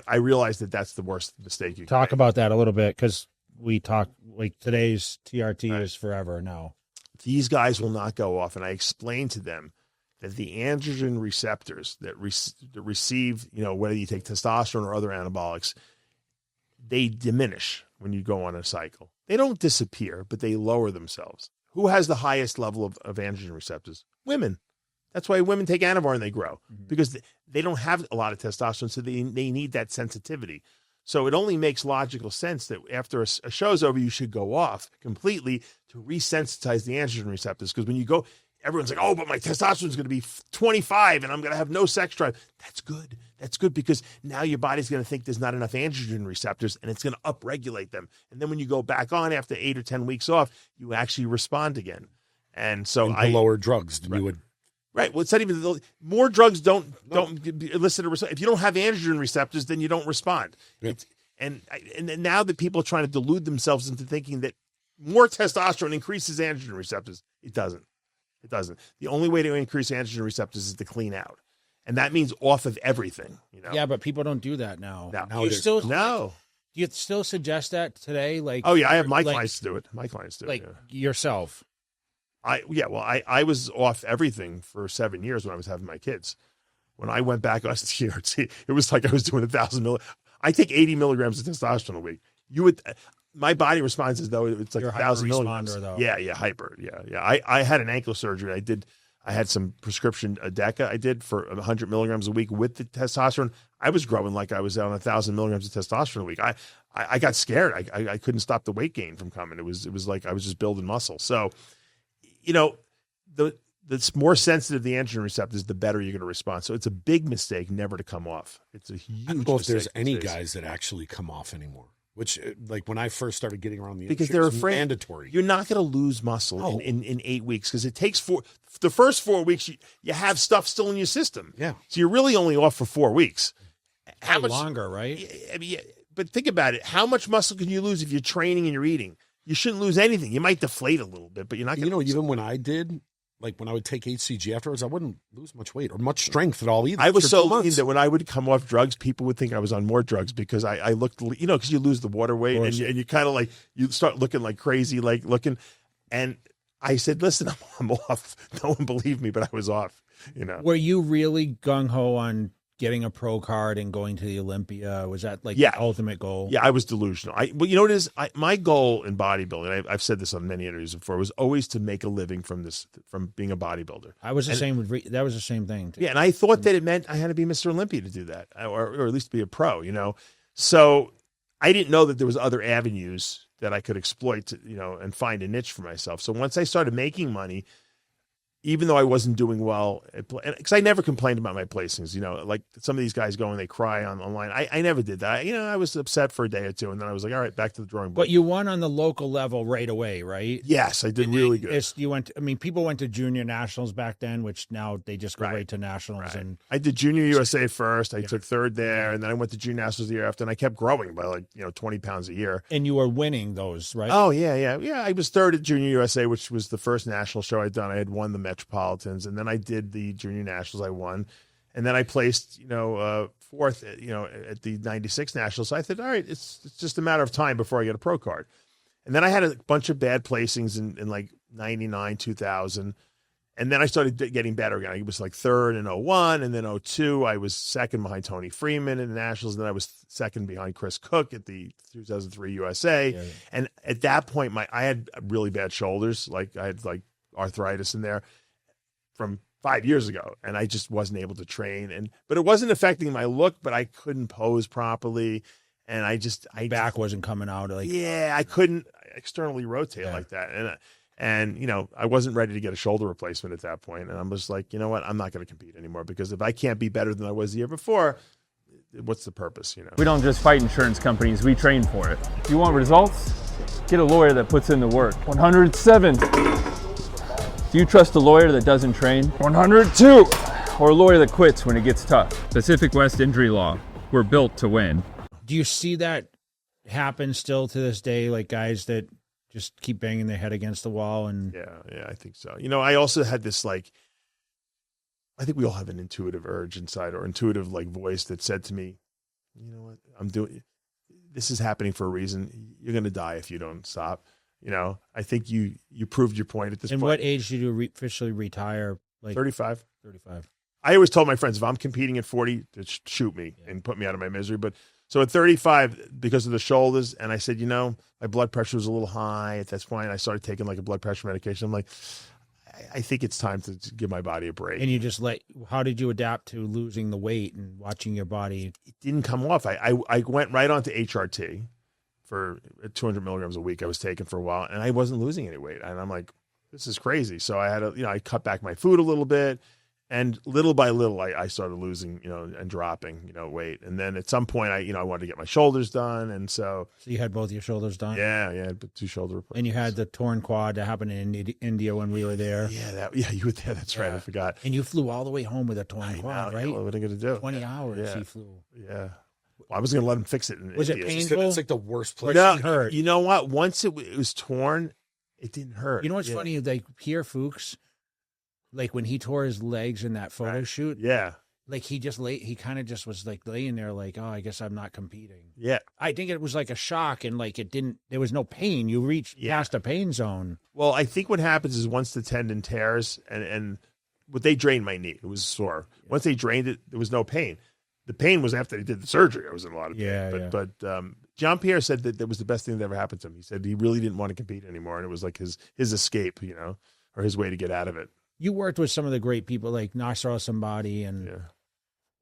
I realized that that's the worst mistake you can talk make. About that a little bit because we talk like today's TRT is forever now. These guys will not go off, and I explained to them that the androgen receptors that receive, whether you take testosterone or other anabolics, they diminish when you go on a cycle. They don't disappear, but they lower themselves. Who has the highest level of androgen receptors? Women. That's why women take Anavar and they grow, because they don't have a lot of testosterone, so they need that sensitivity. So it only makes logical sense that after a show's over, you should go off completely to resensitize the androgen receptors. Because when you go, everyone's like, oh, but my testosterone is going to be 25 and I'm going to have no sex drive. That's good. That's good, because now your body's going to think there's not enough androgen receptors and it's going to upregulate them. And then when you go back on after 8 or 10 weeks off, you actually respond again. And so the lower drugs than right. you would. Right. Well, it's not even more drugs don't elicit a response. If you don't have androgen receptors, then you don't respond. Yep. And now that people are trying to delude themselves into thinking that more testosterone increases androgen receptors, it doesn't. It doesn't. The only way to increase androgen receptors is to clean out, and that means off of everything. You know. Yeah, but people don't do that now. No. You still No. Do you still suggest that today? Like, Oh yeah, I have my clients do it. My clients do like it. Yeah. yourself. I was off everything for 7 years when I was having my kids. When I went back on TRT, it was like I was doing 1,000 milligrams. I take 80 milligrams of testosterone a week. My body responds as though it's like You're a 1,000 hyper milligrams. responder, though. Yeah, hyper. Yeah. I had an ankle surgery. I had some prescription Deca I did for 100 milligrams a week with the testosterone. I was growing like I was on 1,000 milligrams of testosterone a week. I got scared. I couldn't stop the weight gain from coming. It was like I was just building muscle. So, the more sensitive the androgen receptors, the better you're going to respond. So it's a big mistake never to come off. It's a huge I don't know if there's mistake any these days. guys that actually come off anymore. Which, like when I first started getting around the Because industry, they're it was afraid mandatory. You're not going to lose muscle No. in 8 weeks, because it takes the first 4 weeks. You have stuff still in your system. Yeah. So you're really only off for 4 weeks. How much Longer, right? I mean, but think about it. How much muscle can you lose if you're training and you're eating? You shouldn't lose anything. You might deflate a little bit, but you're not going to. Even when I did, like when I would take HCG afterwards, I wouldn't lose much weight or much strength at all either. I was for so 2 lean months. that when I would come off drugs, people would think I was on more drugs because I looked, because you lose the water weight and you kind of like, you start looking like crazy, like looking. And I said, listen, I'm off. No one believed me, but I was off, Were you really gung-ho on getting a pro card and going to the Olympia? Was that like Yeah. the ultimate goal? Yeah, I was delusional. But you know what it is? My goal in bodybuilding, I've said this on many interviews before, was always to make a living from being a bodybuilder. I was the same with that was the same thing. Yeah, and I thought that it meant I had to be Mr. Olympia to do that, or at least be a pro, So I didn't know that there was other avenues that I could exploit, and find a niche for myself. So once I started making money, even though I wasn't doing well, because I never complained about my placings, like some of these guys go and they cry online. I never did that. I was upset for a day or two, and then I was like, all right, back to the drawing board. But you won on the local level right away, right? Yes, I did really good. People went to junior nationals back then, which now they just go right to nationals. Right. And I did Junior USA first. I took third there, and then I went to Junior Nationals the year after, and I kept growing by 20 pounds a year. And you were winning those, right? Oh, yeah. I was third at Junior USA, which was the first national show I'd done. I had won the Metropolitans, and then I did the Junior Nationals. I won, and then I placed, fourth, at the '96 Nationals. So I thought, all right, it's just a matter of time before I get a pro card. And then I had a bunch of bad placings in like '99, 2000. And then I started getting better again. I was like third in 01, and then 02, I was second behind Tony Freeman in the Nationals, and then I was second behind Chris Cook at the 2003 USA. Yeah. And at that point, I had really bad shoulders. Like I had like arthritis in there from 5 years ago, and I just wasn't able to train. But it wasn't affecting my look, but I couldn't pose properly. And back wasn't coming out. I couldn't externally rotate like that. And I wasn't ready to get a shoulder replacement at that point. And I'm just like, you know what? I'm not going to compete anymore, because if I can't be better than I was the year before, what's the purpose, We don't just fight insurance companies, we train for it. If you want results, get a lawyer that puts in the work. 107. Do you trust a lawyer that doesn't train? 102. Or a lawyer that quits when it gets tough. Pacific West Injury Law. We're built to win. Do you see that happen still to this day? Like guys that just keep banging their head against the wall? And yeah, I think so. I also had this I think we all have an intuitive urge inside, or intuitive voice that said to me, you know what, this is happening for a reason. You're going to die if you don't stop. I think you proved your point at this point. And what age did you officially retire? 35. 35. I always told my friends, if I'm competing at 40, shoot me and put me out of my misery. But So at 35, because of the shoulders, and I said, my blood pressure was a little high at this point. I started taking like a blood pressure medication. I'm like, I think it's time to give my body a break. And you just how did you adapt to losing the weight and watching your body? It didn't come off. I went right on to HRT for 200 milligrams a week. I was taking for a while, and I wasn't losing any weight. And I'm like, this is crazy. So I had I cut back my food a little bit, and little by little, I started losing, and dropping, weight. And then at some point, I wanted to get my shoulders done, and so you had both your shoulders done. Yeah, 2 shoulder replacements. And you had the torn quad that happened in India when we were there. Yeah, you were there. That's right. I forgot. And you flew all the way home with a torn quad, right? What are you going to do? 20 hours he flew. Yeah. Well, I was going to let him fix it. Was it painful? It's like the worst place. No, hurt. You know what? Once it was torn, it didn't hurt. You know what's funny? Like Pierre Fuchs, like when he tore his legs in that photo shoot, like he kind of just was like laying there like, oh, I guess I'm not competing. Yeah. I think it was like a shock, and like there was no pain. You reached past a pain zone. Well, I think what happens is once the tendon tears and what they drained my knee, it was sore. Yeah. Once they drained it, there was no pain. The pain was after they did the surgery. I was in a lot of pain. But Jean-Pierre said that was the best thing that ever happened to him. He said he really didn't want to compete anymore, and it was like his escape, or his way to get out of it. You worked with some of the great people like Nasser Al-Sambadi, and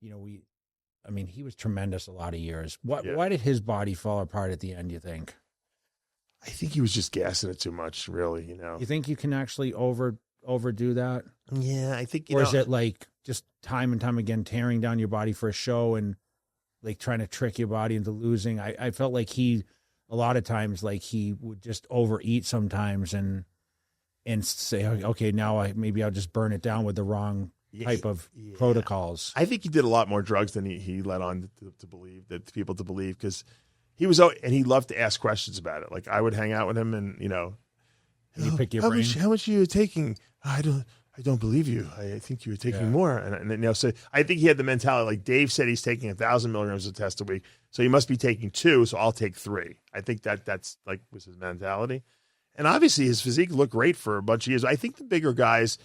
he was tremendous a lot of years. Why did his body fall apart at the end, you think? I think he was just gassing it too much, really, You think you can actually overdo that? Yeah, I think or is it like just time and time again tearing down your body for a show and like trying to trick your body into losing? I felt like a lot of times, like he would just overeat sometimes and say, okay, now maybe I'll just burn it down with the wrong type of protocols. I think he did a lot more drugs than he let on to believe, that people to believe, because he was, and he loved to ask questions about it. Like I would hang out with him, and and you pick your brain. How much are you taking? I don't believe you. I think you were taking more. And so I think he had the mentality, like Dave said, he's taking 1,000 milligrams of test a week, so he must be taking 2. So I'll take 3. I think that's like was his mentality. And obviously his physique looked great for a bunch of years. I think the bigger guys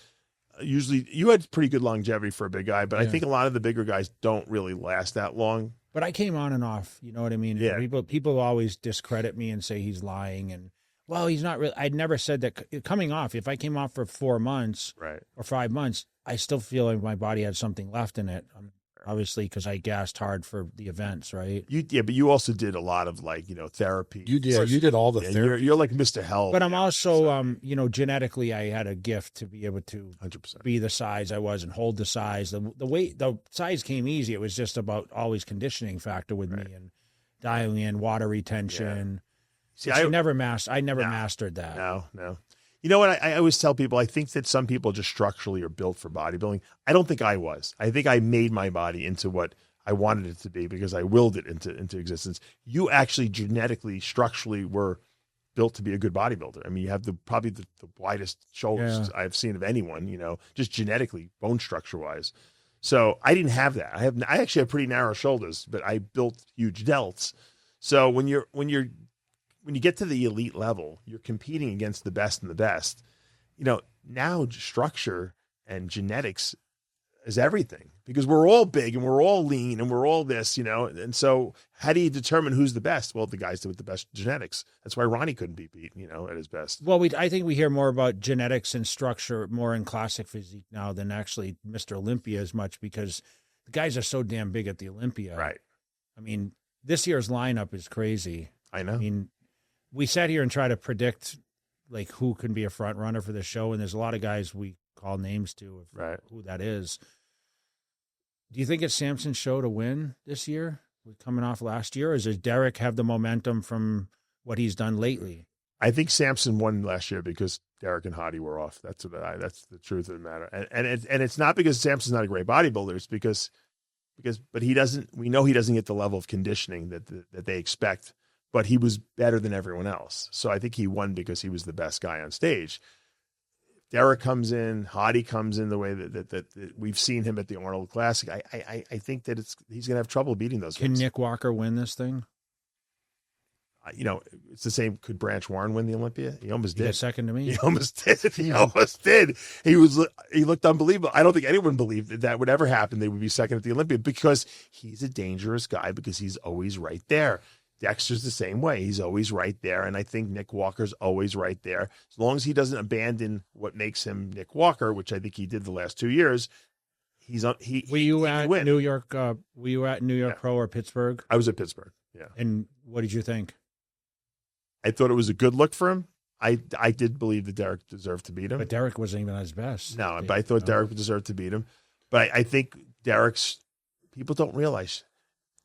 usually, you had pretty good longevity for a big guy, but I think a lot of the bigger guys don't really last that long. But I came on and off, you know what I mean? Yeah. People always discredit me and say he's lying, and well, he's not really. I'd never said that. Coming off, if I came off for 4 months or 5 months, I still feel like my body had something left in it. Obviously, because I gassed hard for the events, right? But you also did a lot of therapy. You did all the therapy. You're like Mr. Health. But I'm also, genetically, I had a gift to be able to 100% be the size I was and hold the size. The weight, the size came easy. It was just about always conditioning factor with me and dialing in water retention. See, I never mastered that. No. You know what? I always tell people, I think that some people just structurally are built for bodybuilding. I don't think I was. I think I made my body into what I wanted it to be because I willed it into existence. You actually genetically, structurally were built to be a good bodybuilder. I mean, you have probably the widest shoulders I've seen of anyone, just genetically, bone structure wise. So I didn't have that. I actually have pretty narrow shoulders, but I built huge delts. So when you get to the elite level, you're competing against the best and the best. Now structure and genetics is everything because we're all big and we're all lean and we're all this, and so how do you determine who's the best? Well, the guys with the best genetics. That's why Ronnie couldn't be beat, at his best. Well, I think we hear more about genetics and structure more in classic physique now than actually Mr. Olympia as much because the guys are so damn big at the Olympia. Right. I mean, this year's lineup is crazy. I know. I mean, we sat here and tried to predict like who can be a front runner for the show, and there's a lot of guys we call names to who that is. Do you think it's Samson's show to win this year, coming off last year, or does Derek have the momentum from what he's done lately? I think Samson won last year because Derek and Hottie were off. That's the truth of the matter, and it's not because Samson's not a great bodybuilder. It's because he doesn't. We know he doesn't get the level of conditioning that they expect. But he was better than everyone else. So I think he won because he was the best guy on stage. Derek comes in, Hottie comes in the way that we've seen him at the Arnold Classic. I think that he's going to have trouble beating those guys. Can Nick Walker win this thing? You know, it's the same. Could Branch Warren win the Olympia? He almost You did. got second to me. He almost did. He almost did. He looked unbelievable. I don't think anyone believed that would ever happen. They would be second at the Olympia because he's a dangerous guy because he's always right there. Dexter's the same way. He's always right there. And I think Nick Walker's always right there. As long as he doesn't abandon what makes him Nick Walker, which I think he did the last 2 years, Were you at win. New York? Were you at New York Pro or Pittsburgh? I was at Pittsburgh. Yeah. And what did you think? I thought it was a good look for him. I did believe that Derek deserved to beat him. But Derek wasn't even at his best. No, but I thought Derek deserved to beat him. But I think Derek's, people don't realize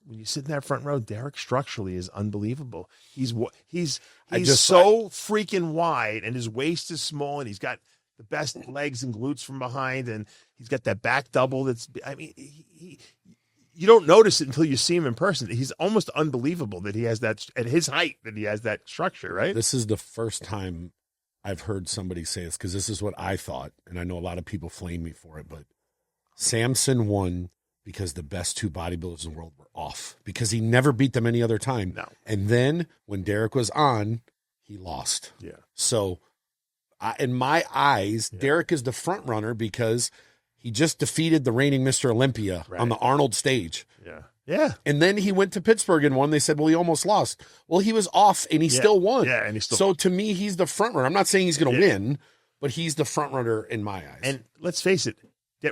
when you sit in that front row, Derek structurally is unbelievable. He's so freaking wide, and his waist is small, and he's got the best legs and glutes from behind, and he's got that back double. You don't notice it until you see him in person. He's almost unbelievable that he has that at his height, that he has that structure, right? This is the first time I've heard somebody say this, because this is what I thought, and I know a lot of people flame me for it, but Samson won because the best two bodybuilders in the world were off, because he never beat them any other time. No. And then when Derek was on, he lost. Yeah. So in my eyes, Derek is the front runner because he just defeated the reigning Mr. Olympia on the Arnold stage. Yeah. Yeah. And then he went to Pittsburgh and won. They said, well, he almost lost. Well, he was off and he still won. Yeah, and he still So to me, he's the front runner. I'm not saying he's going to win, but he's the front runner in my eyes. And let's face it,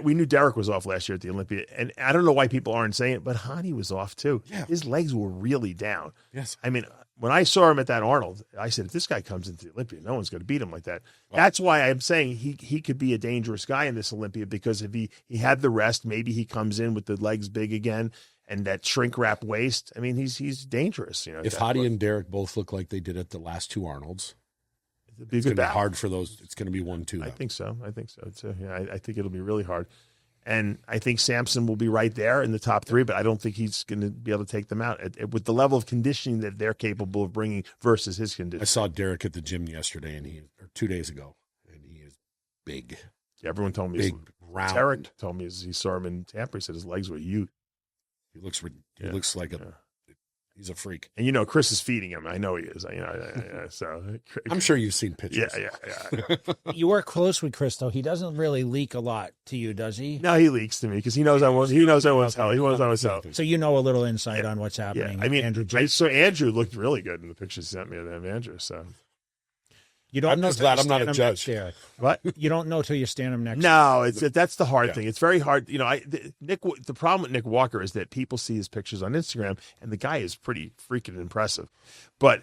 we knew Derek was off last year at the Olympia, and I don't know why people aren't saying it, but Hani was off too. Yeah. His legs were really down. Yes. I mean, when I saw him at that Arnold, I said, if this guy comes into the Olympia, no one's going to beat him like that. That's why I'm saying he could be a dangerous guy in this Olympia, because if he had the rest, maybe he comes in with the legs big again and that shrink wrap waist. I mean, he's dangerous. You know, if Hadi and Derek both look like they did at the last two Arnolds, it'd be a it's good going to be battle. hard for those. It's going to be 1-2. I think so. So, yeah, I think it'll be really hard. And I think Samson will be right there in the top three, but I don't think he's going to be able to take them out with the level of conditioning that they're capable of bringing versus his conditioning. I saw Derek at the gym yesterday, or 2 days ago, and he is big. Yeah, everyone told me. Big, round. Derek told me as he saw him in Tampa, he said his legs were huge. He looks like he's a freak. And you know, Chris is feeding him. I know he is. So I'm sure you've seen pictures. Yeah. You work close with Chris, though. He doesn't really leak a lot to you, does he? No, he leaks to me because he knows I won't. He knows I won't tell. He knows I won't tell. So you know a little insight on what's happening. Yeah, I mean, Andrew. so Andrew looked really good in the pictures he sent me of him, Andrew. So You don't I'm know just till glad you I'm not stand a him judge. next there. what? You don't know till you stand him next. No, that's the hard thing. It's very hard. You know, the problem with Nick Walker is that people see his pictures on Instagram, and the guy is pretty freaking impressive, but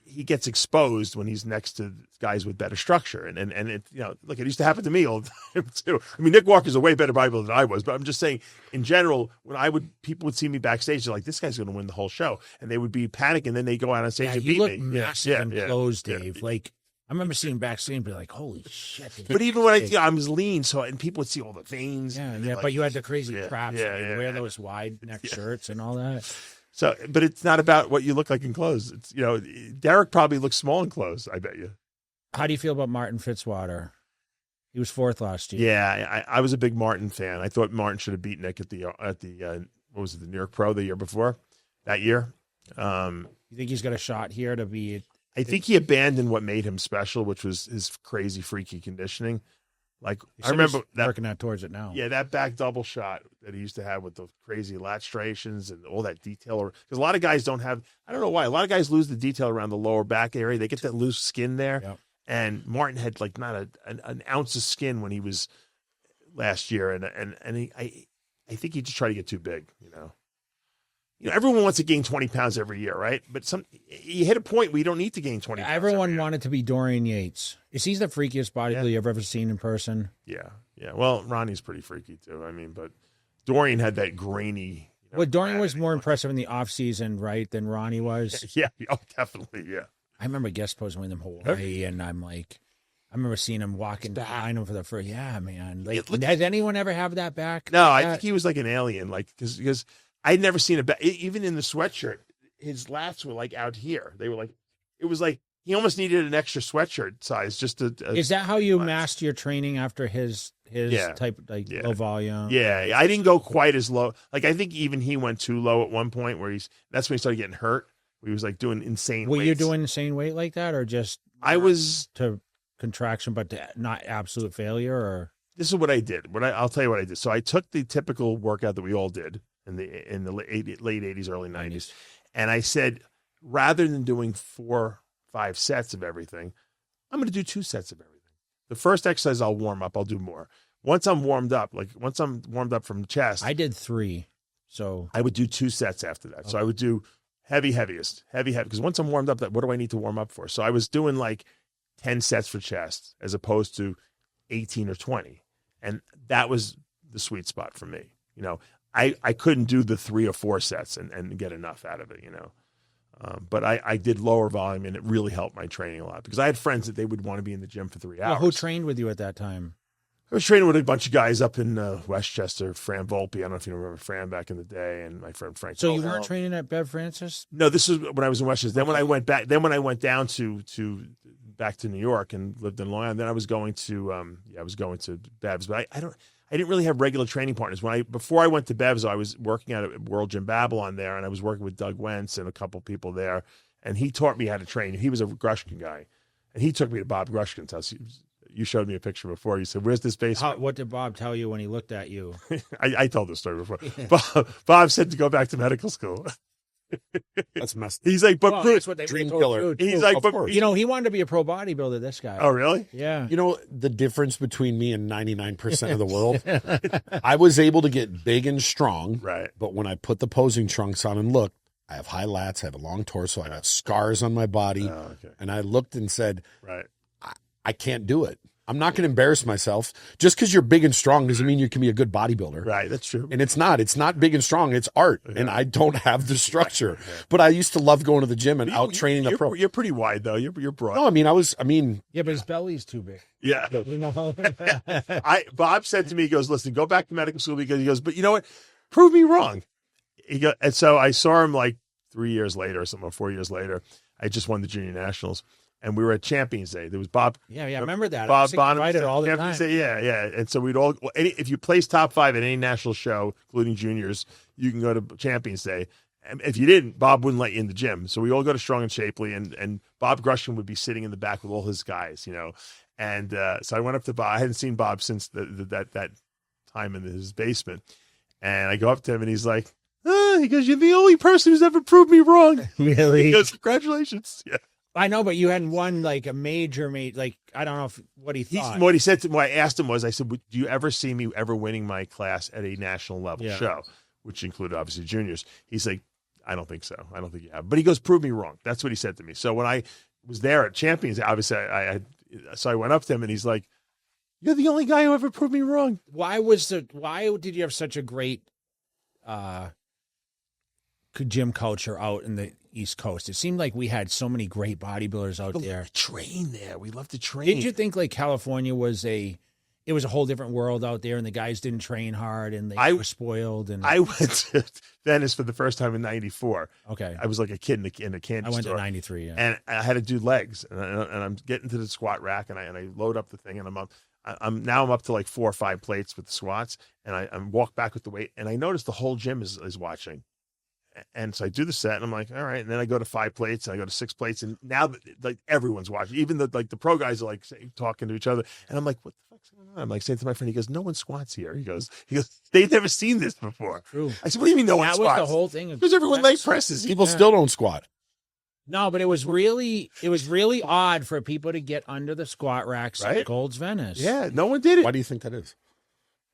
he gets exposed when he's next to guys with better structure. And it, you know, look, it used to happen to me all the time too. I mean, Nick Walker's a way better bodybuilder than I was, but I'm just saying in general, when people would see me backstage, they're like, this guy's going to win the whole show. And they would be panicking. Then they go out on stage Yeah, and you beat look me. massive and closed, yeah. Dave. Like, I remember seeing backstage and be like, holy shit. But even when I was lean, and people would see all the veins. Yeah, and yeah, like, but you had the crazy traps. yeah, and yeah, wear yeah. those wide neck shirts and all that. So, but it's not about what you look like in clothes. It's, you know, Derek probably looks small in clothes, I bet you. How do you feel about Martin Fitzwater? He was fourth last year. Yeah, I was a big Martin fan. I thought Martin should have beat Nick at the what was it, the New York Pro the year before, that year. You think he's got a shot here to be? I think he abandoned what made him special, which was his crazy, freaky conditioning. Like, I remember that working out towards it now. Yeah, that back double shot that he used to have with the crazy lat striations and all that detail. Because a lot of guys don't have, I don't know why, a lot of guys lose the detail around the lower back area. They get that loose skin there. Yep. And Martin had like not an ounce of skin when he was last year. And I think he just tried to get too big, you know. You know, everyone wants to gain 20 pounds every year, right? But you hit a point where you don't need to gain 20 pounds. Everyone wanted to be Dorian Yates. Is he the freakiest bodybuilder you've ever seen in person? Yeah. Well, Ronnie's pretty freaky too. I mean, but Dorian had that grainy. You know, Well, Dorian was more impressive in the off season, right, than Ronnie was. Yeah. Oh, definitely. Yeah. I remember guest posing with him in Hawaii, and I'm like, I rember seeing him walking behind him for the first. Yeah, man. Like, has anyone ever have that back? No, I think he was like an alien. Like because I'd never seen a back. Even in the sweatshirt, his lats were like out here. They were like, it was like he almost needed an extra sweatshirt size just to. Is that how you masked your training after his type, like low volume? Yeah, I didn't go quite as low. Like I think even he went too low at one point where that's when he started getting hurt. We was like doing insane Were you weights. doing insane weight like that, or just I was. to contraction, but to not absolute failure? Or This is what I did. I'll tell you what I did. So I took the typical workout that we all did in the late 80s, early 90s, and I said, rather than doing 4-5 sets of everything, I'm going to do 2 sets of everything. The first exercise I'll warm up. I'll do more. Once I'm warmed up from chest, I did 3, so I would do 2 sets after that. So I would do heaviest, because once I'm warmed up, what do I need to warm up for? So I was doing like 10 sets for chest as opposed to 18 or 20. And that was the sweet spot for me. You know, I couldn't do the 3 or 4 sets and get enough out of it, you know. But I did lower volume, and it really helped my training a lot because I had friends that they would want to be in the gym for 3 hours. Well, who trained with you at that time? I was training with a bunch of guys up in Westchester, Fran Volpe. I don't know if you remember Fran back in the day, and my friend Frank. So you weren't training at Bev Francis? No, this is when I was in Westchester. Then when I went back, down to back to New York and lived in Long Island, then I was going to Bev's, but I didn't really have regular training partners. Before I went to Bev's, I was working at World Gym Babylon there, and I was working with Doug Wentz and a couple people there, and he taught me how to train. He was a Grushkin guy, and he took me to Bob Grushkin's house. You showed me a picture before. You said, "Where's this basement?" What did Bob tell you when he looked at you? I told this story before. Bob said to go back to medical school. That's messed. He's like, but That's what they Dream told killer. you, too. he's like, Of but course. You know, he wanted to be a pro bodybuilder, this guy. oh really? Yeah. You know the difference between me and 99% of the world? I was able to get big and strong, Right. but when I put the posing trunks on and looked, I have high lats, I have a long torso, I got scars on my body, Oh, okay. and I looked and said, Right. I can't do it. I'm not going to embarrass myself. Just because you're big and strong doesn't mean you can be a good bodybuilder. Right. That's true. And it's not big and strong. It's art. And I don't have the structure, but I used to love going to the gym and out training the pro. You're pretty wide though. You're broad. No, I mean, Yeah, but his belly's too big. Yeah. You know? Bob said to me, he goes, listen, go back to medical school because he goes, but you know what? Prove me wrong. And so I saw him like 3 years later or something, or 4 years later. I just won the junior nationals. And we were at Champions Day. There was Bob. Yeah, I remember that. Bob I was Bonham invited all the Champions time. Day, yeah. And so we'd all, if you place top 5 at any national show, including juniors, you can go to Champions Day. And if you didn't, Bob wouldn't let you in the gym. So we all go to Strong and Shapely, and Bob Grushkin would be sitting in the back with all his guys, you know. And so I went up to Bob. I hadn't seen Bob since that time in his basement. And I go up to him, and he's like, he goes, you're the only person who's ever proved me wrong. Really? He goes, congratulations. Yeah. I know, but you hadn't won like a major, like, I don't know what he thought. What he said to me, what I asked him was, I said, do you ever see me ever winning my class at a national level show, which included obviously juniors? He's like, I don't think so. I don't think you have. But he goes, prove me wrong. That's what he said to me. So when I was there at Champions, obviously so I went up to him and he's like, you're the only guy who ever proved me wrong. Why did you have such a great gym culture out in the East Coast? It seemed like we had so many great bodybuilders out there. Train there. We love to train. Did you think like California was a whole different world out there, and the guys didn't train hard, and they were spoiled? And I went to Venice for the first time in '94. Okay, I was like a kid in a candy store. I went to '93, yeah. And I had to do legs, and I'm getting to the squat rack, and I load up the thing, and I'm up to like 4 or 5 plates with the squats, and I walk back with the weight, and I notice the whole gym is watching. And so I do the set, and I'm like, all right. And then I go to 5 plates, and I go to 6 plates, and now like everyone's watching. Even the pro guys are like talking to each other, and I'm like, what the fuck's going on? I'm like saying to my friend, he goes, no one squats here. He goes, they've never seen this before. True. I said, what do you mean no one That squats? was the whole thing. Because everyone leg presses. people still don't squat. No, but it was really odd for people to get under the squat racks at Gold's Venice. Yeah, no one did it. Why do you think that is?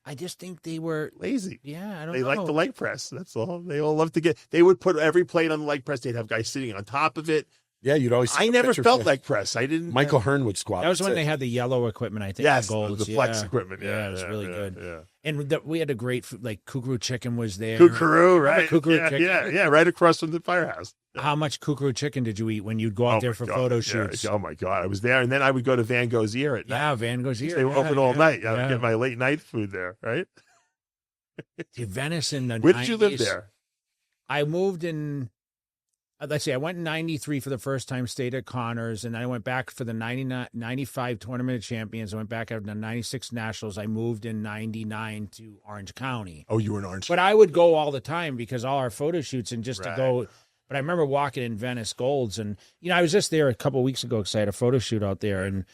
I just think they were Lazy. Yeah, I don't They know. like the leg press. That's all. They all love to get. They would put every plate on the leg press. They'd have guys sitting on top of it. Yeah, you'd always. I never felt leg press. I didn't. Michael Hearn would squat. That was when That's they it. had the yellow equipment, I think. Yes, the Golds. the flex equipment. Yeah, it was really good. Yeah. And we had a great food, like Kukru chicken was there. Kookaroo, right? Kookaroo chicken. Yeah, right across from the firehouse. How much Kukru chicken did you eat when you'd go out there my for God. photo Yeah, shoots? oh my God, I was there, and then I would go to Van Gogh's Ear at night. Yeah, Van Gogh's Ear. They were open all night. I would yeah. get my late night food there, right? Venice in the Where did you live 90s. there? I moved in, let's see, I went in 93 for the first time, stayed at Connors, and I went back for the 95 Tournament of Champions. I went back after the 96 Nationals. I moved in 99 to Orange County. Oh, you were in Orange. But I would go all the time because all our photo shoots and just to Right. go But I remember walking in Venice Golds, and I was just there a couple of weeks ago because I had a photo shoot out there, and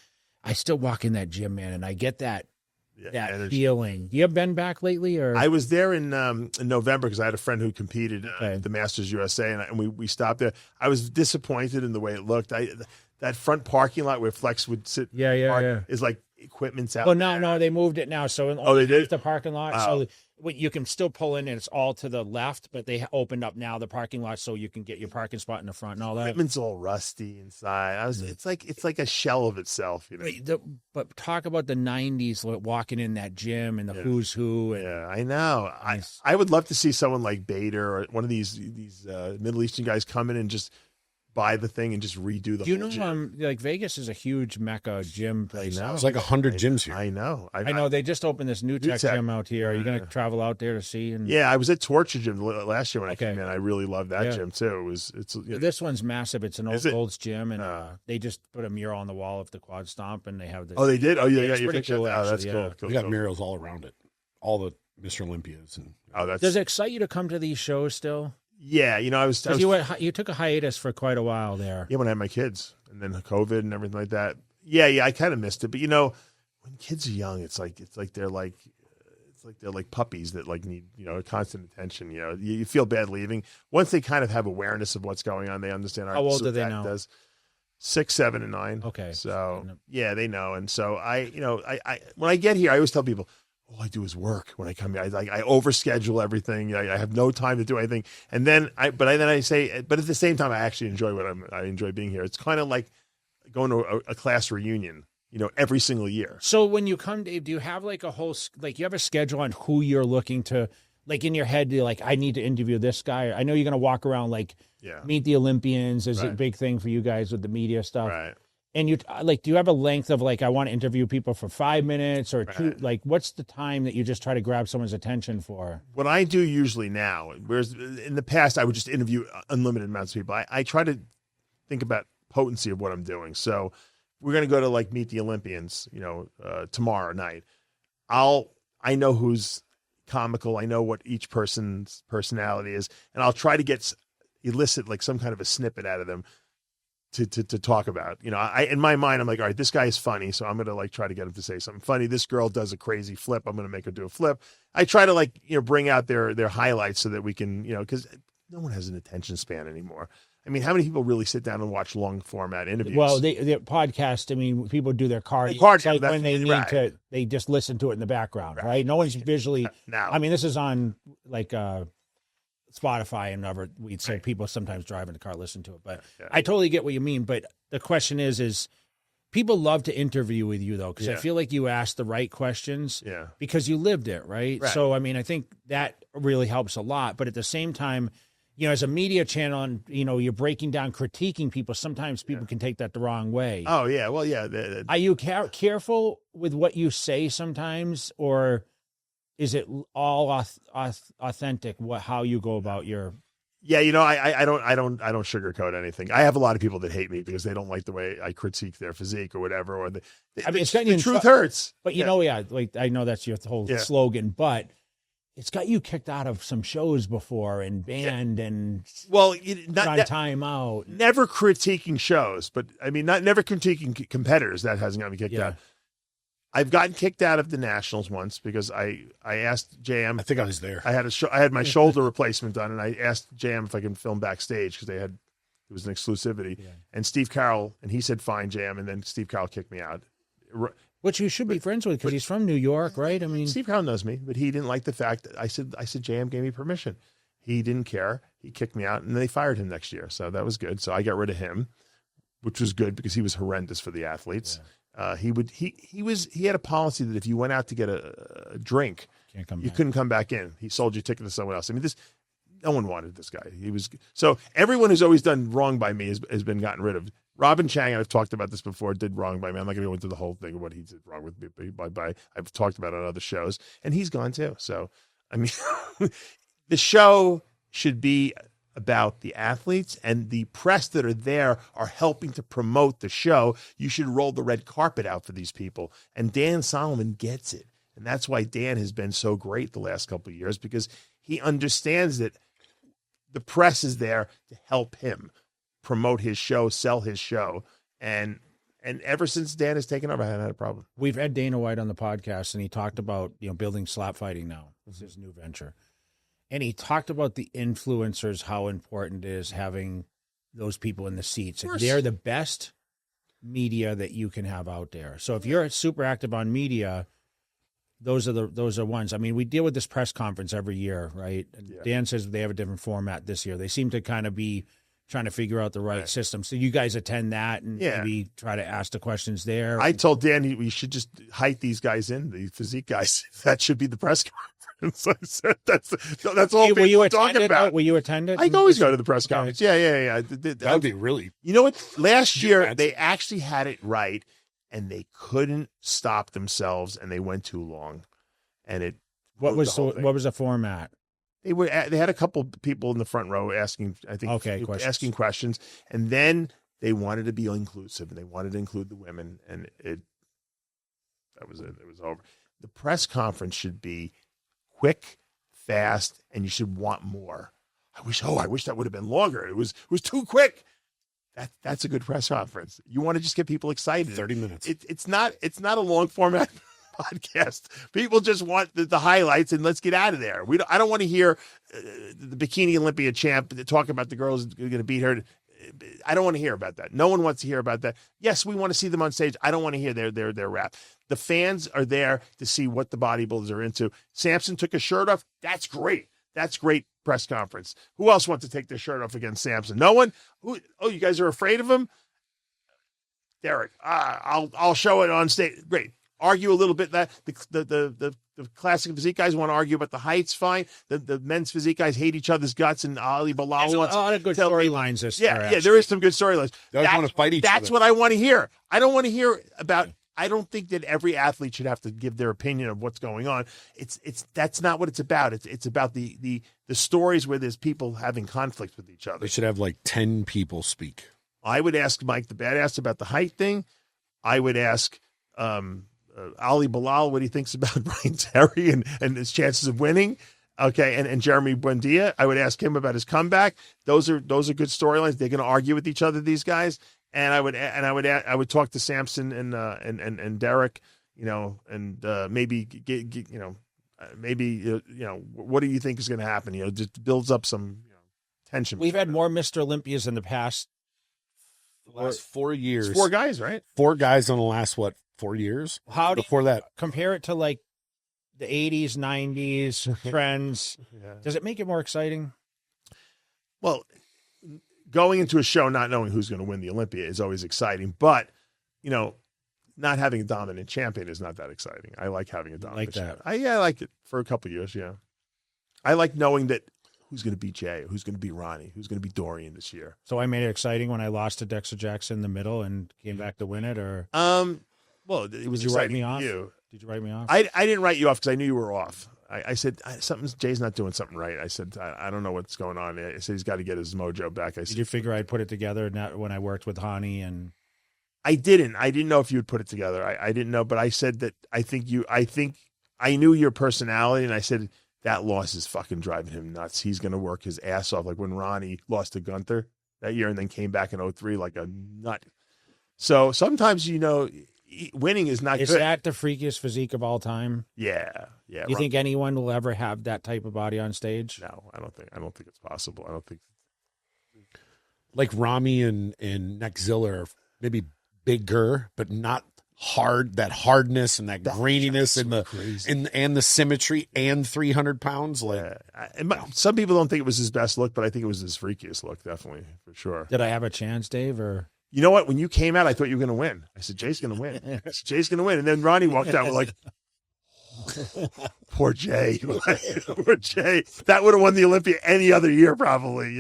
I still walk in that gym, man, and I get that energy. feeling. You have been back lately, or I was there in November because I had a friend who competed Okay. at the Masters USA, and we stopped there. I was disappointed in the way it looked. That front parking lot where Flex would sit, park is like equipment's out. Well, no, they moved it now. So they did? the parking lot. Oh. So you can still pull in, and it's all to the left. But they opened up now the parking lot, so you can get your parking spot in the front and all that. Equipment's all rusty inside. It's like a shell of itself, you know. But talk about the '90s, walking in that gym and the who's who. And, Yeah, I know. I would love to see someone like Bader or one of these Middle Eastern guys come in and just buy the thing and just redo the. Do you whole know, gym. like Vegas is a huge mecca gym place. I know. There's like 100 gyms here. I know. I know they just opened this new tech gym out here. Are you going to travel out there to see? And Yeah, I was at Torture Gym last year when I Okay. came in. I really loved that Yeah. gym too. It's this one's massive. It's an old Is it? Gold's gym, and they just put a mural on the wall of the quad stomp, and they have this. Oh, they did. Oh, yeah, It's you pretty picture. cool, Oh, that's actually, cool. yeah. cool. We got cool. murals all around it. All the Mr. Olympias and Oh, that's Does it excite you to come to these shows still? yeah. You know, I was 'Cause you took a hiatus for quite a while there. yeah when I had my kids and then COVID and everything like that. Yeah, I kind of missed it. But you know, when kids are young, it's like they're like puppies that like need constant attention. You know, you feel bad leaving. Once they kind of have awareness of what's going on, they understand. How old so do they that know? Does 6, 7, and 9. Okay. So yeah, they know. And so I when I get here, I always tell people, all I do is work when I come here. I overschedule everything. I have no time to do anything. And then I say, but at the same time, I actually enjoy I enjoy being here. It's kind of like going to a class reunion, every single year. So when you come, Dave, do you have like a whole you have a schedule on who you're looking to, like in your head? You're like, I need to interview this guy. I know you're going to walk around meet the Olympians is a Right. big thing for you guys with the media stuff. Right. And you do you have a length of I want to interview people for 5 minutes or two? Like, what's the time that you just try to grab someone's attention for? What I do usually now, whereas in the past I would just interview unlimited amounts of people, I try to think about potency of what I'm doing. So we're going to go to Meet the Olympians, tomorrow night. I know who's comical. I know what each person's personality is, and I'll try to elicit some kind of a snippet out of them to talk about. In my mind, I'm like, all right, this guy is funny, so I'm going to try to get him to say something funny. This girl does a crazy flip. I'm going to make her do a flip. I try to bring out their highlights so that we can, because no one has an attention span anymore. I mean, how many people really sit down and watch long format interviews? Well, the podcast. I mean, people do their cardio. Cardio, It's like that's when they need right. to, they just listen to it in the background, right? No one's visually. Now. I mean, this is on Spotify and whatever. So people sometimes drive in the car, listen to it. But I totally get what you mean. But the question is people love to interview with you though, because I feel like you ask the right questions. Yeah. Because you lived it, right? So I mean, I think that really helps a lot. But at the same time, as a media channel and, you're breaking down, critiquing people, sometimes people can take that the wrong way. Oh, yeah. Well, yeah. Are you careful with what you say sometimes, or is it all authentic, how you go about your... Yeah, I don't sugarcoat anything. I have a lot of people that hate me because they don't like the way I critique their physique or whatever. Or it's the truth hurts. But I know that's your whole slogan, but it's got you kicked out of some shows before and banned and on time out. Never critiquing shows, but I mean, never critiquing competitors. That hasn't got me kicked out. I've gotten kicked out of the Nationals once because I asked JM. I think I was there. I had my shoulder replacement done, and I asked JM if I can film backstage because it was an exclusivity. Yeah. And Steve Carroll, and he said fine, JM, and then Steve Carroll kicked me out. Which you should be friends with because he's from New York, right? I mean, Steve Carroll knows me, but he didn't like the fact that I said JM gave me permission. He didn't care. He kicked me out, and they fired him next year. So that was good. So I got rid of him, which was good because he was horrendous for the athletes. Yeah. He had a policy that if you went out to get a drink, you couldn't come back in. He sold your ticket to someone else. I mean, no one wanted this guy. So everyone who's always done wrong by me has been gotten rid of. Robin Chang, I've talked about this before, did wrong by me. I'm not going to go into the whole thing of what he did wrong with me. But I've talked about it on other shows, and he's gone too. So, I mean, the show should be about the athletes, and the press that are there are helping to promote the show. You should roll the red carpet out for these people. And Dan Solomon gets it. And that's why Dan has been so great the last couple of years, because he understands that the press is there to help him promote his show, sell his show. And ever since Dan has taken over, I haven't had a problem. We've had Dana White on the podcast, and he talked about, building slap fighting now. It's his new venture. And he talked about the influencers, how important it is having those people in the seats. They're the best media that you can have out there. So if you're super active on media, those are ones. I mean, we deal with this press conference every year, right? And Dan says they have a different format this year. They seem to kind of be trying to figure out the right system. So you guys attend that and maybe try to ask the questions there. I told Dan we should just hike these guys in, the physique guys. That should be the press conference. I said that's all people are talking about. Will you attend it? I always go to the press conference. Yeah. That would be really. You know what? Last year they actually had it right, and they couldn't stop themselves, and they went too long, and it. What was the format? They had a couple people in the front row asking, I think, asking questions, and then they wanted to be inclusive, and they wanted to include the women, and that was it. It was over. The press conference should be quick, fast, and you should want more. I wish that would have been longer. It was too quick. That's a good press conference. You want to just get people excited. 30 minutes. It's not a long format podcast. People just want the highlights, and let's get out of there. I don't want to hear the Bikini Olympia champ talk about the girls who are going to beat her. I don't want to hear about that. No one wants to hear about that. Yes, we want to see them on stage. I don't want to hear their rap. The fans are there to see what the bodybuilders are into. Samson took his shirt off. That's great. That's great press conference. Who else wants to take their shirt off against Samson? No one? You guys are afraid of him? Derek, I'll show it on stage. Great. Argue a little bit that the classic physique guys want to argue about the heights. Fine. The men's physique guys hate each other's guts, and Ali Bilal wants a lot of good storylines. There is some good storylines. They want to fight each other. That's what I want to hear. I don't want to hear about. I don't think that every athlete should have to give their opinion of what's going on. That's not what it's about. It's about the stories where there's people having conflicts with each other. They should have like 10 people speak. I would ask Mike the Badass about the height thing. I would ask Ali Bilal what he thinks about Brian Terry and his chances of winning. Okay, and Jeremy Buendia, I would ask him about his comeback. Those are good storylines. They're going to argue with each other, these guys. And I would talk to Samson and Derek, and maybe what do you think is going to happen? Just builds up some tension. We've had more Mr. Olympias in the last 4 years. It's 4 guys, right? 4 guys in the last 4 years? How before that? Compare it to like the 80s, 90s trends. Yeah. Does it make it more exciting? Well, going into a show not knowing who's going to win the Olympia is always exciting, but not having a dominant champion is not that exciting. I like having a dominant champion. I like it for a couple of years. Yeah, I like knowing that who's going to beat Jay, who's going to beat Ronnie, who's going to beat Dorian this year. So I made it exciting when I lost to Dexter Jackson in the middle and came back to win it, or well, it was. Did you write me off? Did you write me off? I didn't write you off because I knew you were off. I said Jay's not doing something right. I said I don't know what's going on. I said he's got to get his mojo back. I said, did you figure I'd put it together when I worked with Hani? And I didn't know if you would put it together. I didn't know, but I said that I think I knew your personality, and I said that loss is fucking driving him nuts. He's going to work his ass off, like when Ronnie lost to Gunther that year and then came back in 2003 like a nut. So sometimes winning is not good. Is that the freakiest physique of all time? Yeah. You think anyone will ever have that type of body on stage? No, I don't think it's possible. I don't think. Like Rami and Nick Ziller are maybe bigger, but not hard. That hardness and that graininess and the symmetry and 300 pounds. Some people don't think it was his best look, but I think it was his freakiest look, definitely, for sure. Did I have a chance, Dave? Or you know what? When you came out, I thought you were going to win. I said, Jay's going to win. Jay's going to win. And then Ronnie walked out with like, poor Jay. Poor Jay. That would have won the Olympia any other year, probably.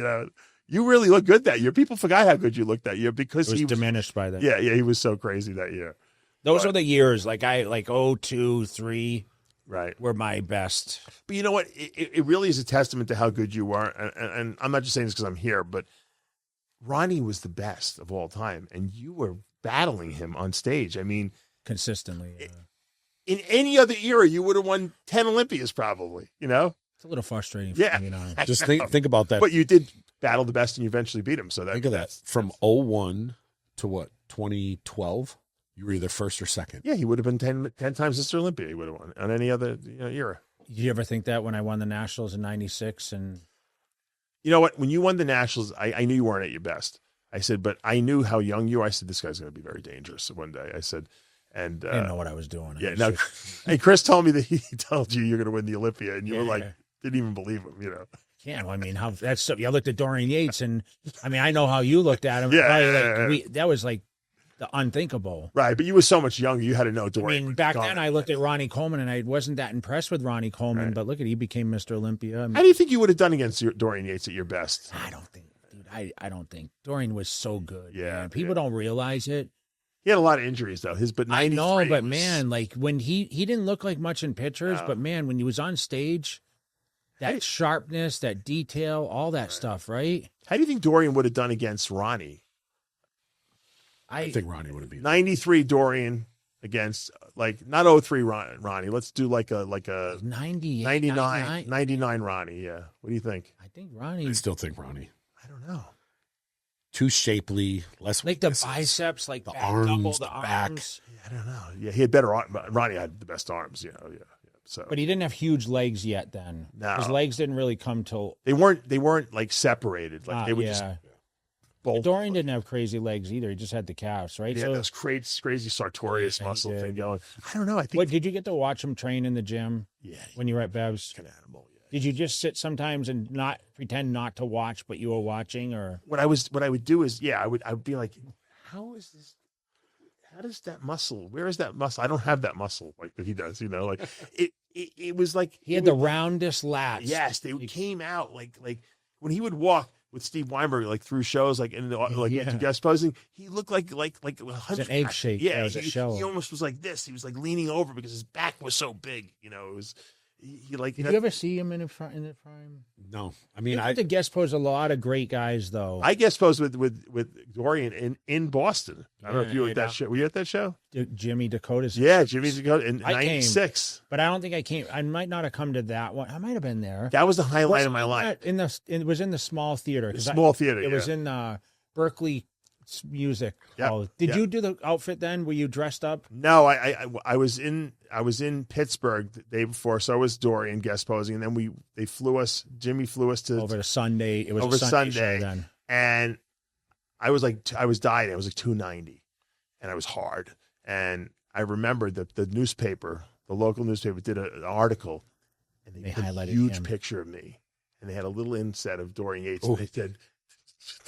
You really looked good that year. People forgot how good you looked that year because he was diminished by that. Yeah, he was so crazy that year. Those are the years, like 02, 3, right, were my best. But you know what? It really is a testament to how good you are. And I'm not just saying this because I'm here, but Ronnie was the best of all time, and you were battling him on stage. I mean, consistently. In any other era, you would have won 10 Olympias probably, It's a little frustrating. Yeah. For me now. Just think about that. But you did battle the best and you eventually beat him. So Think of that. From 01 to what, 2012? You were either first or second. Yeah, he would have been 10 times Mr. Olympia. He would have won on any other era. Did you ever think that when I won the Nationals in '96? And You know what? When you won the Nationals, I knew you weren't at your best. I said, but I knew how young you were. I said, this guy's going to be very dangerous one day. I said, and I didn't know what I was doing. yeah. No, and Chris told me that he told you you're going to win the Olympia, and you were like, didn't even believe him. Yeah, well, I mean, how that's. I looked at Dorian Yates, and I mean, I know how you looked at him. Yeah, Probably like, that was like the unthinkable. Right, but you were so much younger. You had to know Dorian. I mean, back then I looked at Ronnie Coleman, and I wasn't that impressed with Ronnie Coleman. Right. But look at he became Mr. Olympia. I mean, How do you think you would have done against Dorian Yates at your best? I don't think, dude. I don't think Dorian was so good. Yeah, man. People don't realize it. He had a lot of injuries though. I know, but was- man, like when he didn't look like much in pictures, No. but man, when he was on stage, that Hey. sharpness, that detail, all that stuff, right? How do you think Dorian would have done against Ronnie? I think Ronnie would have beat him. 93 Dorian against like not 03 Ronnie. Let's do like a 98, 99 Ronnie. Yeah. What do you think? I think Ronnie, I still think Ronnie. I don't know. Too shapely, less like the weaknesses. biceps, like the back, arms, double the the back. arms. I don't know. Yeah, he had better arms. Ronnie had the best arms, Yeah. So But he didn't have huge legs yet. Then No. his legs didn't really come till. they weren't like separated. Like they would just bolt. Dorian didn't have crazy legs either. He just had the calves, right? Yeah, So, those crazy sartorius Yeah, he muscle did. thing going. I don't know. I think what did you get to watch him train in the gym yeah, when you were at Bev's? an animal. Yeah. Did you just sit sometimes and not pretend not to watch, but you were watching, or What I would do is I would be like, how is this? How does that muscle? Where is that muscle? I don't have that muscle like that he does. Like it was like he had the roundest lats? yes, they came out like when he would walk with Steve Weinberg like through shows like in the like Yeah. guest posing, he looked like a It's an egg shape. Yeah, It was a shell. he almost was like this. He was like leaning over because his back was so big. It was he like. Did you ever see him in the prime? No, I I mean, had to guest pose a lot of great guys, though. I guest posed with Dorian in Boston. I don't know if you were at that show. Were you at that show? Jimmy Dakota's. Yeah, Jimmy's in I came. '96. But I don't think I came. I might not have come to that one. I might have been there. That was the highlight of my life. It was in the small theater. 'cause Small theater. It was in Berkeley Music Yep, Hall. Did yep. you do the outfit then? Were you dressed up? No, I was in Pittsburgh the day before, so was Dorian guest posing, and then Jimmy flew us to Over to Sunday. It was over a Sunday, Sunday. show then. and I was dying. I was like 290, and I was hard. And I remembered that the local newspaper, did an article, and they put a highlighted huge him. picture of me, and they had a little inset of Dorian Yates, and they said,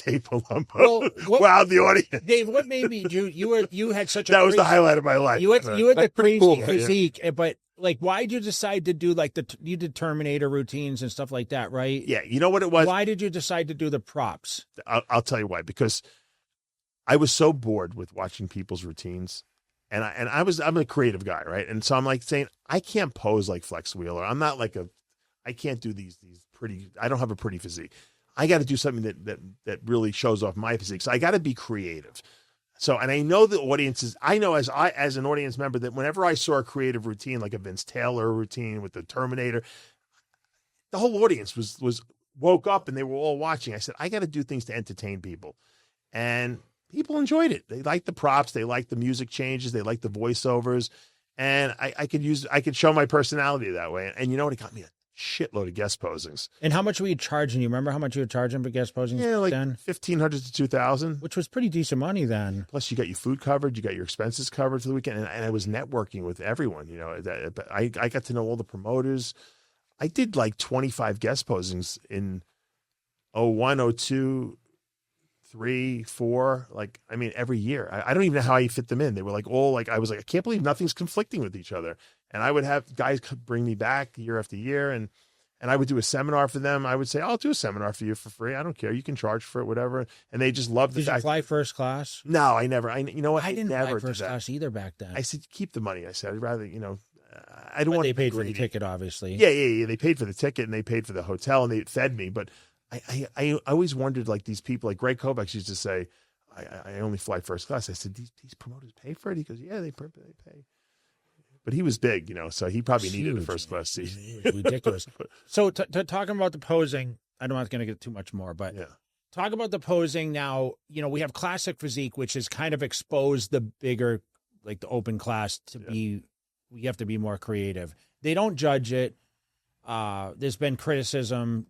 Dave Palumbo. Well, what- Wow, the audience. Dave, what made me you had such a That was the crazy- highlight of my life. You had the That's pretty crazy cool, yeah. physique, but like, why did you decide to do like you did Terminator routines and stuff like that, right? Yeah, you know what it was? Why did you decide to do the props? I'll tell you why. Because I was so bored with watching people's routines, and I'm a creative guy, right? And so I'm like saying I can't pose like Flex Wheeler. I'm not like I can't do these pretty. I don't have a pretty physique. I got to do something that really shows off my physique. So I got to be creative. So, and I know the audiences. I know as an audience member that whenever I saw a creative routine like a Vince Taylor routine with the Terminator, the whole audience was woke up and they were all watching. I said, I got to do things to entertain people, and people enjoyed it. They liked the props, they liked the music changes, they liked the voiceovers, and I could show my personality that way. And you know what? It got me a shitload of guest posings. And how much were you charging? You remember how much you were charging for guest posing Yeah, like then? 1,500 to 2,000. Which was pretty decent money then. Plus, you got your food covered, you got your expenses covered for the weekend, and I was networking with everyone. I got to know all the promoters. I did like 25 guest posings in 01, 02, 3, 4. Like, I mean, every year. I don't even know how I fit them in. They were like all like, I was like, I can't believe nothing's conflicting with each other. And I would have guys bring me back year after year, and I would do a seminar for them. I would say, I'll do a seminar for you for free. I don't care. You can charge for it, whatever. And they just loved the Did you fact. fly first class? No, I never. You know what? I didn't never fly did first that. class either back then. I said, keep the money. I said, I'd rather, I don't But want they to be paid for the greedy. ticket, obviously. Yeah. They paid for the ticket and they paid for the hotel and they fed me. But I always wondered, like, these people, like Greg Kovacs used to say, I only fly first class. I said, these promoters pay for it? He goes, yeah, they pay. but he was big, so he probably needed a Huge, first class seat. It was ridiculous. So talking about the posing, I'm not going to get too much more, but Yeah. talk about the posing now. We have classic physique, which has kind of exposed the bigger, like the open class to be, we have to be more creative. They don't judge it. There's been criticism.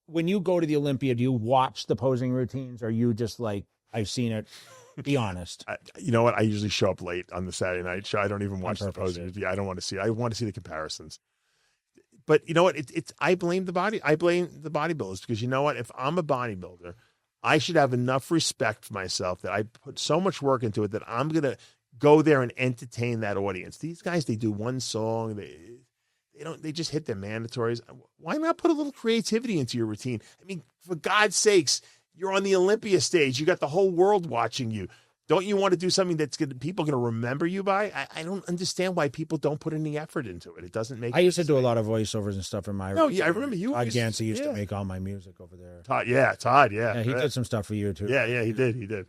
When you go to the Olympia, do you watch the posing routines? Or are you just like, I've seen it? Be honest. You know what? I usually show up late on the Saturday night show. I don't even watch the purpose, posing. Yeah, I don't want to see it. I want to see the comparisons. But you know what? I blame the bodybuilders, because you know what? If I'm a bodybuilder, I should have enough respect for myself that I put so much work into it that I'm gonna go there and entertain that audience. These guys, they do one song, they just hit their mandatories. Why not put a little creativity into your routine? I mean, for God's sakes, you're on the Olympia stage. You got the whole world watching you. Don't you want to do something that's people going to remember you by? I don't understand why people don't put any effort into it. It doesn't make. I used to do a lot of voiceovers and stuff in my. No, yeah, I remember you. Todd Gansey used to make all my music over there. Todd, yeah. Yeah, he did some stuff for you too. Yeah, he did.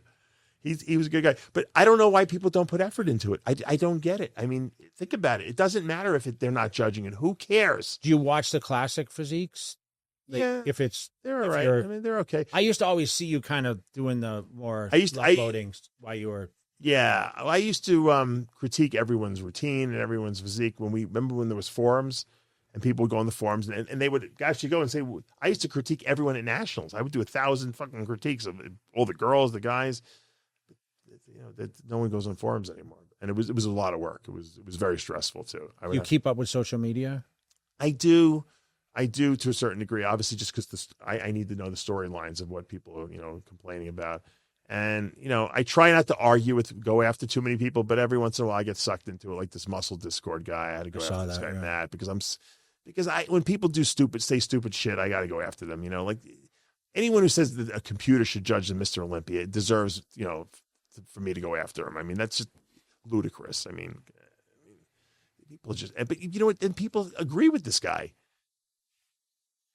He was a good guy, but I don't know why people don't put effort into it. I don't get it. I mean, think about it. It doesn't matter if they're not judging it. Who cares? Do you watch the classic physiques? Yeah, if they're all right. I mean, they're okay. I used to always see you kind of doing the more loading while you were. Yeah, I used to critique everyone's routine and everyone's physique when there was forums and people would go on the forums and they would actually go and say, I used to critique everyone at nationals. I would do 1,000 fucking critiques of all the girls, the guys. No one goes on forums anymore, and it was a lot of work. It was very stressful too. You keep up with social media? I do to a certain degree, obviously, just because I need to know the storylines of what people are, complaining about. And, I try not to go after too many people, but every once in a while I get sucked into it, like this muscle discord guy. I had to go after this guy, Matt, because when people say stupid shit, I got to go after them, like anyone who says that a computer should judge the Mr. Olympia, it deserves, for me to go after him. I mean, that's just ludicrous. I mean, people but you know what? And people agree with this guy.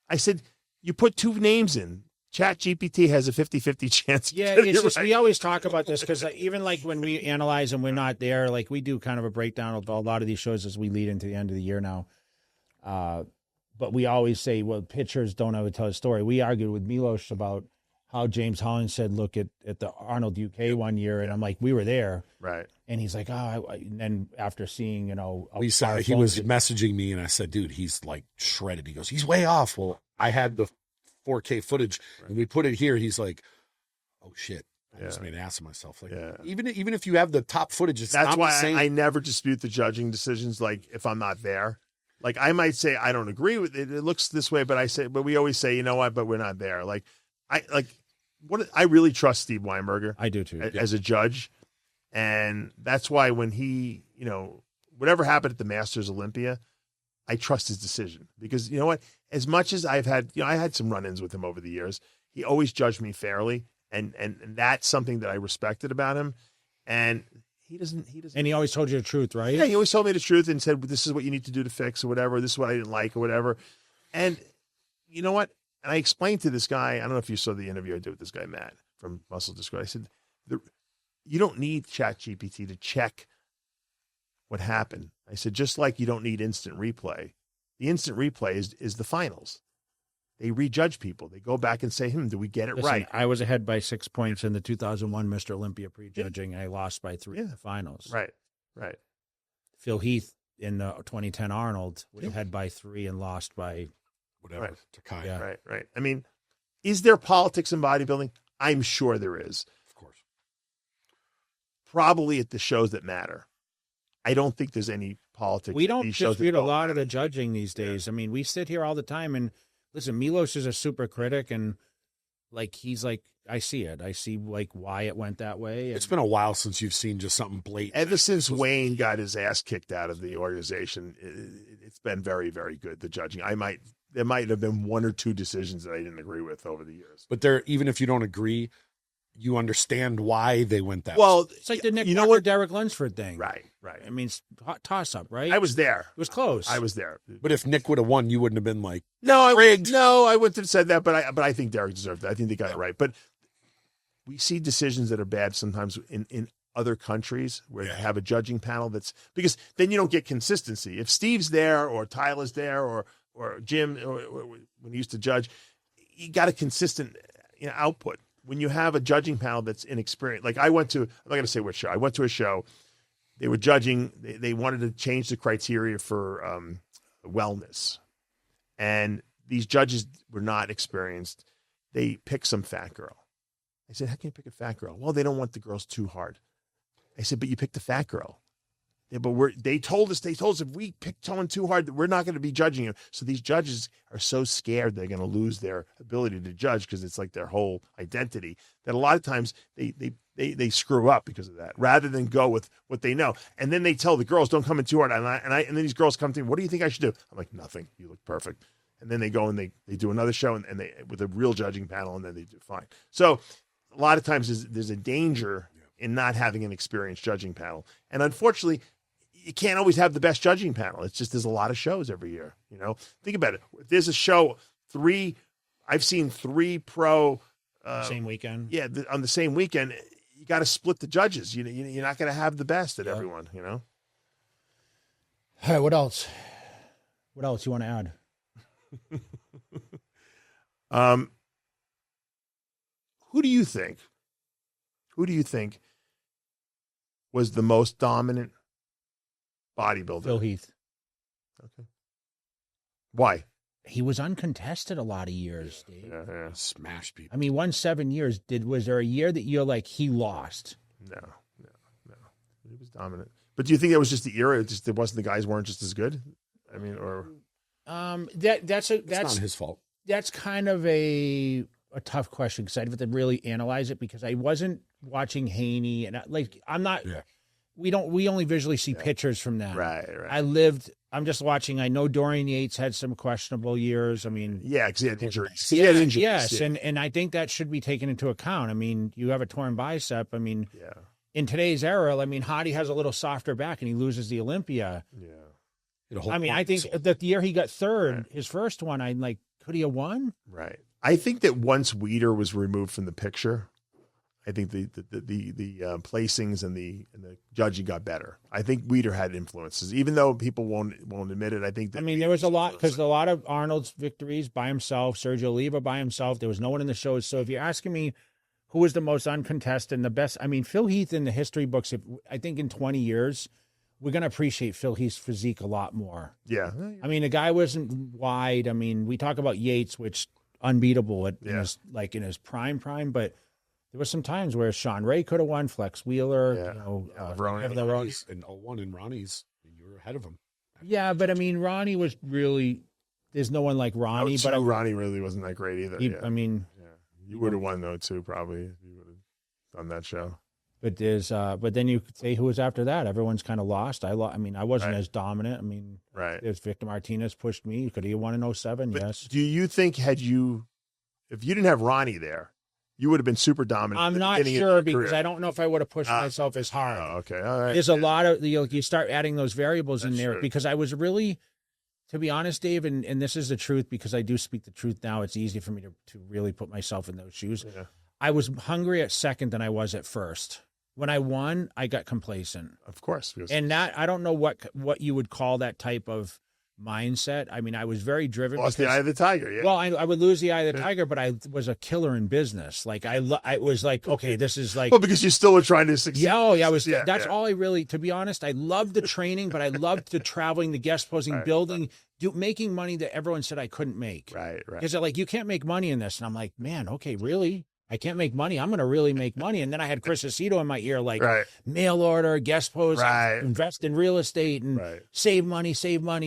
I said, you put two names in. ChatGPT has a 50-50 chance. Yeah, it's just, we always talk about this because even like when we analyze and we're not there, like we do kind of a breakdown of a lot of these shows as we lead into the end of the year now. But we always say, well, pictures don't ever tell a story. We argued with Milos about how James Holland said, look at the Arnold UK one year. And I'm like, we were there. Right. And he's like, and then after seeing, he was messaging me and I said, dude, he's like shredded. He goes, he's way off. Well, I had the 4K footage and we put it here. He's like, oh shit. I just made an ass of myself. Like, even if you have the top footage, that's not why the same. I never dispute the judging decisions. Like if I'm not there, like I might say, I don't agree with it. It looks this way, but we always say, you know what, but we're not there. I really trust Steve Weinberger. I do too. As a judge. And that's why when he, whatever happened at the Masters Olympia, I trust his decision because you know what, as much as I've had, I had some run-ins with him over the years, he always judged me fairly. And that's something that I respected about him. And he doesn't. And he always told you the truth, right? Yeah. He always told me the truth and said, this is what you need to do to fix or whatever. This is what I didn't like or whatever. And you know what? And I explained to this guy, I don't know if you saw the interview I did with this guy, Matt, from Muscle Discord. I said, you don't need ChatGPT to check what happened. I said, just like you don't need instant replay. The instant replay is the finals. They rejudge people. They go back and say, do we get it right? I was ahead by 6 points in the 2001 Mr. Olympia prejudging. I lost by 3 in the finals. Right. Phil Heath in the 2010 Arnold was ahead by 3 and lost by whatever. Takai. Yeah. Right. I mean, is there politics in bodybuilding? I'm sure there is. Of course. Probably at the shows that matter. I don't think there's any politics. We don't dispute a lot of the judging these days. Yeah. I mean, we sit here all the time and listen, Milos is a super critic and like, he's like, I see it. I see like why it went that way. It's been a while since you've seen just something blatant. Ever since Wayne got his ass kicked out of the organization, it's been very, very good. The judging. There might have been 1 or 2 decisions that I didn't agree with over the years. But even if you don't agree, you understand why they went that way. It's like the Nick Walker, Derek Lunsford thing. Right. I mean, toss up, right? I was there. It was close. I was there. But if Nick would have won, you wouldn't have been like, rigged. No, I wouldn't have said that, but I think Derek deserved it. I think they got it right. But we see decisions that are bad sometimes in other countries where they have a judging panel because then you don't get consistency. If Steve's there or Tyler's there or Jim or when he used to judge, you got a consistent output. When you have a judging panel that's inexperienced, like I'm not going to say what show. I went to a show. They were judging. They wanted to change the criteria for wellness, and these judges were not experienced. They picked some fat girl. I said, "How can you pick a fat girl?" Well, they don't want the girls too hard. I said, "But you picked a fat girl." Yeah, but they told us if we pick someone too hard, we're not going to be judging you. So these judges are so scared they're going to lose their ability to judge because it's like their whole identity that a lot of times they screw up because of that rather than go with what they know. And then they tell the girls, don't come in too hard. And then these girls come to me, what do you think I should do? I'm like, nothing. You look perfect. And then they go and they do another show and they with a real judging panel and then they do fine. So a lot of times there's a danger in not having an experienced judging panel. And unfortunately, you can't always have the best judging panel. It's just there's a lot of shows every year. Think about it. If there's a show, I've seen 3 pro same weekend. Yeah, on the same weekend, you got to split the judges. You're not going to have the best at everyone. All right, what else? What else you want to add? Who do you think was the most dominant bodybuilder? Phil Heath. Okay. Why? He was uncontested a lot of years, Dave. Yeah. Smash people. I mean, won 7 years. Was there a year that you're like, he lost? No. He was dominant. But do you think that was just the era? It wasn't the guys weren't just as good? I mean, or that's not his fault. That's kind of a tough question because I'd have to really analyze it because I wasn't watching Haney and I'm not. Yeah. We only visually see pictures from that. Right. I'm just watching. I know Dorian Yates had some questionable years. I mean, because he had injuries. Yes, and I think that should be taken into account. I mean, you have a torn bicep. I mean, in today's era, I mean, Hardy has a little softer back and he loses the Olympia. Yeah. I mean, I think that the year he got third, his first one, I'm like, could he have won? Right. I think that once Weider was removed from the picture, I think the placings and the judging got better. I think Weider had influences, even though people won't admit it. I think that there was a lot because a lot of Arnold's victories by himself, Sergio Oliva by himself. There was no one in the shows. So if you're asking me who was the most uncontested and the best, I mean, Phil Heath in the history books. I think in 20 years, we're gonna appreciate Phil Heath's physique a lot more. Yeah. I mean, the guy wasn't wide. I mean, we talk about Yates, which unbeatable in his prime, but. There were some times where Sean Ray could have won, Flex Wheeler, Ronnie's in 01 and Ronnie's, you were ahead of him. Yeah, but I mean, Ronnie was really, there's no one like Ronnie. But Ronnie really wasn't that great either. I mean, you would have won though too, probably if you would have done that show. But but then you could say who was after that. Everyone's kind of lost. I mean, I wasn't as dominant. I mean, there's Victor Martinez pushed me. Could he have won in 07? But yes. Do you think if you didn't have Ronnie there, you would have been super dominant? I'm not sure because I don't know if I would have pushed myself as hard. Oh, okay. All right. There's a lot of, you start adding those variables in there because I was really, to be honest, Dave, and this is the truth because I do speak the truth now. It's easy for me to really put myself in those shoes. Yeah. I was hungry at second than I was at first. When I won, I got complacent. Of course. And that, I don't know what you would call that type of mindset. I mean, I was very driven. Lost the eye of the tiger. Yeah. Well, I would lose the eye of the tiger, but I was a killer in business. Like I was like, okay, this is like. Well, because you still were trying to succeed. Yeah, that's all I really. To be honest, I loved the training, but I loved the traveling, the guest posing, building, making money that everyone said I couldn't make. Right. Because they're like, you can't make money in this, and I'm like, man, okay, really? I can't make money. I'm going to really make money. And then I had Chris Aceto in my ear, like mail order, guest post, invest in real estate and save money.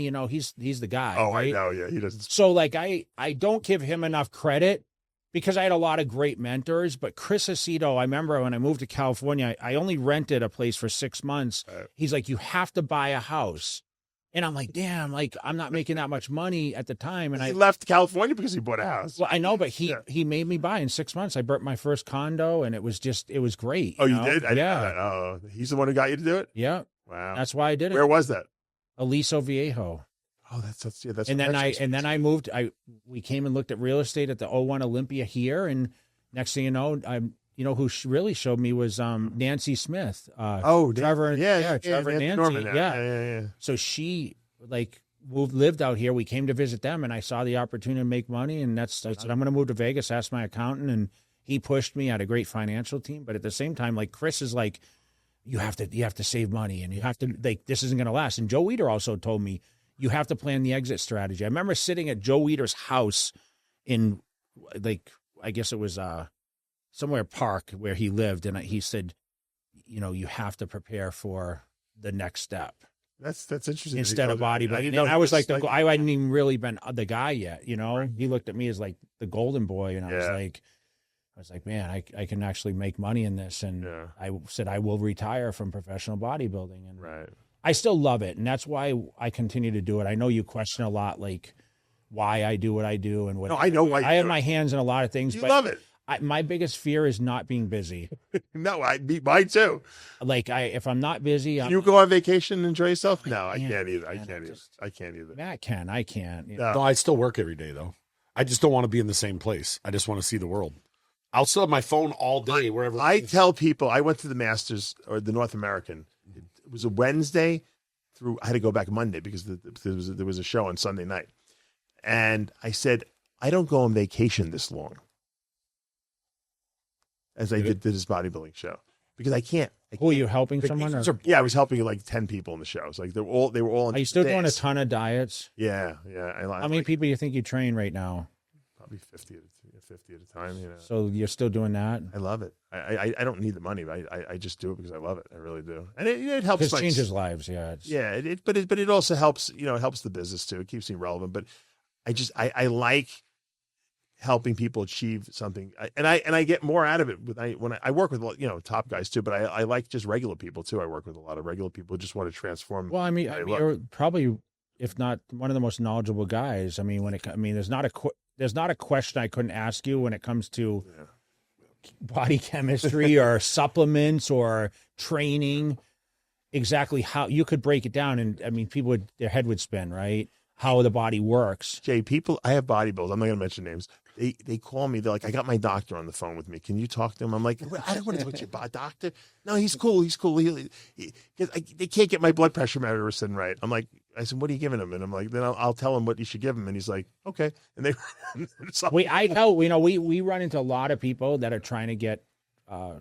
You know, he's the guy. Oh, right? I know. Yeah, he doesn't. So like, I don't give him enough credit because I had a lot of great mentors, but Chris Aceto, I remember when I moved to California, I only rented a place for 6 months. He's like, you have to buy a house. And I'm like, damn, like I'm not making that much money at the time. And he left California because he bought a house. Well, I know, but he made me buy in 6 months. I burnt my first condo and it was great. Oh, you did? Oh, he's the one who got you to do it? Yeah. Wow. That's why I did it. Where was that? Aliso Viejo. Oh, that's and then I moved. We came and looked at real estate at the 01 Olympia here. And next thing you know, you know, who really showed me was Nancy Smith. Trevor, Trevor Nancy Nancy, Norman, yeah. So she like lived out here. We came to visit them, and I saw the opportunity to make money, and I said, I'm going to move to Vegas. Asked my accountant, and he pushed me. I had a great financial team, but at the same time, like Chris is like, you have to save money, and you have to like this isn't going to last. And Joe Weider also told me you have to plan the exit strategy. I remember sitting at Joe Weider's house in like I guess it was somewhere park where he lived, and he said, you know, you have to prepare for the next step. That's interesting. Instead of bodybuilding. I was like, I hadn't even really been the guy yet, you know. He looked at me as like the golden boy, and I was like, man, I can actually make money in this. And I said I will retire from professional bodybuilding, and I still love it, and that's why I continue to do it. I know you question a lot, like why I do what I do, and what. No, I know why. I have my hands in a lot of things. You but love it. My biggest fear is not being busy. No, mine too. Like if I'm not busy, Can you go on vacation and enjoy yourself? No, I can't either. I can't either. Matt can. I can't. No, I still work every day though. I just don't want to be in the same place. I just want to see the world. I'll still have my phone all day wherever. I tell people I went to the Masters or the North American. It was a Wednesday through. I had to go back Monday because there was a show on Sunday night, and I said I don't go on vacation this long. As I did this bodybuilding show, because I can't. Who are you helping someone? Or? Yeah, I was helping like 10 people in the shows. Like they were all. Are you still doing a ton of diets? Yeah. How many people do you think you train right now? Probably 50 at a time. You know. So you're still doing that? I love it. I don't need the money, but I just do it because I love it. I really do, and it helps. It changes lives. Yeah. But it also helps. You know, it helps the business too. It keeps me relevant. But I like helping people achieve something, and I get more out of it when I work with top guys too, but I like just regular people too. I work with a lot of regular people who just want to transform. Well, I mean you're probably, if not one of the most knowledgeable guys. I mean, there's not a question I couldn't ask you when it comes to body chemistry or supplements or training. Exactly how you could break it down, and I mean, their head would spin, right? How the body works. Jay, I have bodybuilders. I'm not going to mention names. They call me. They're like, I got my doctor on the phone with me. Can you talk to him? I'm like, I don't want to talk to your doctor. No, he's cool. He's cool. They can't get my blood pressure medicine right. I'm like, I said, what are you giving him? And I'm like, then I'll tell him what you should give him. And he's like, okay. And they, we run into a lot of people that are trying to get have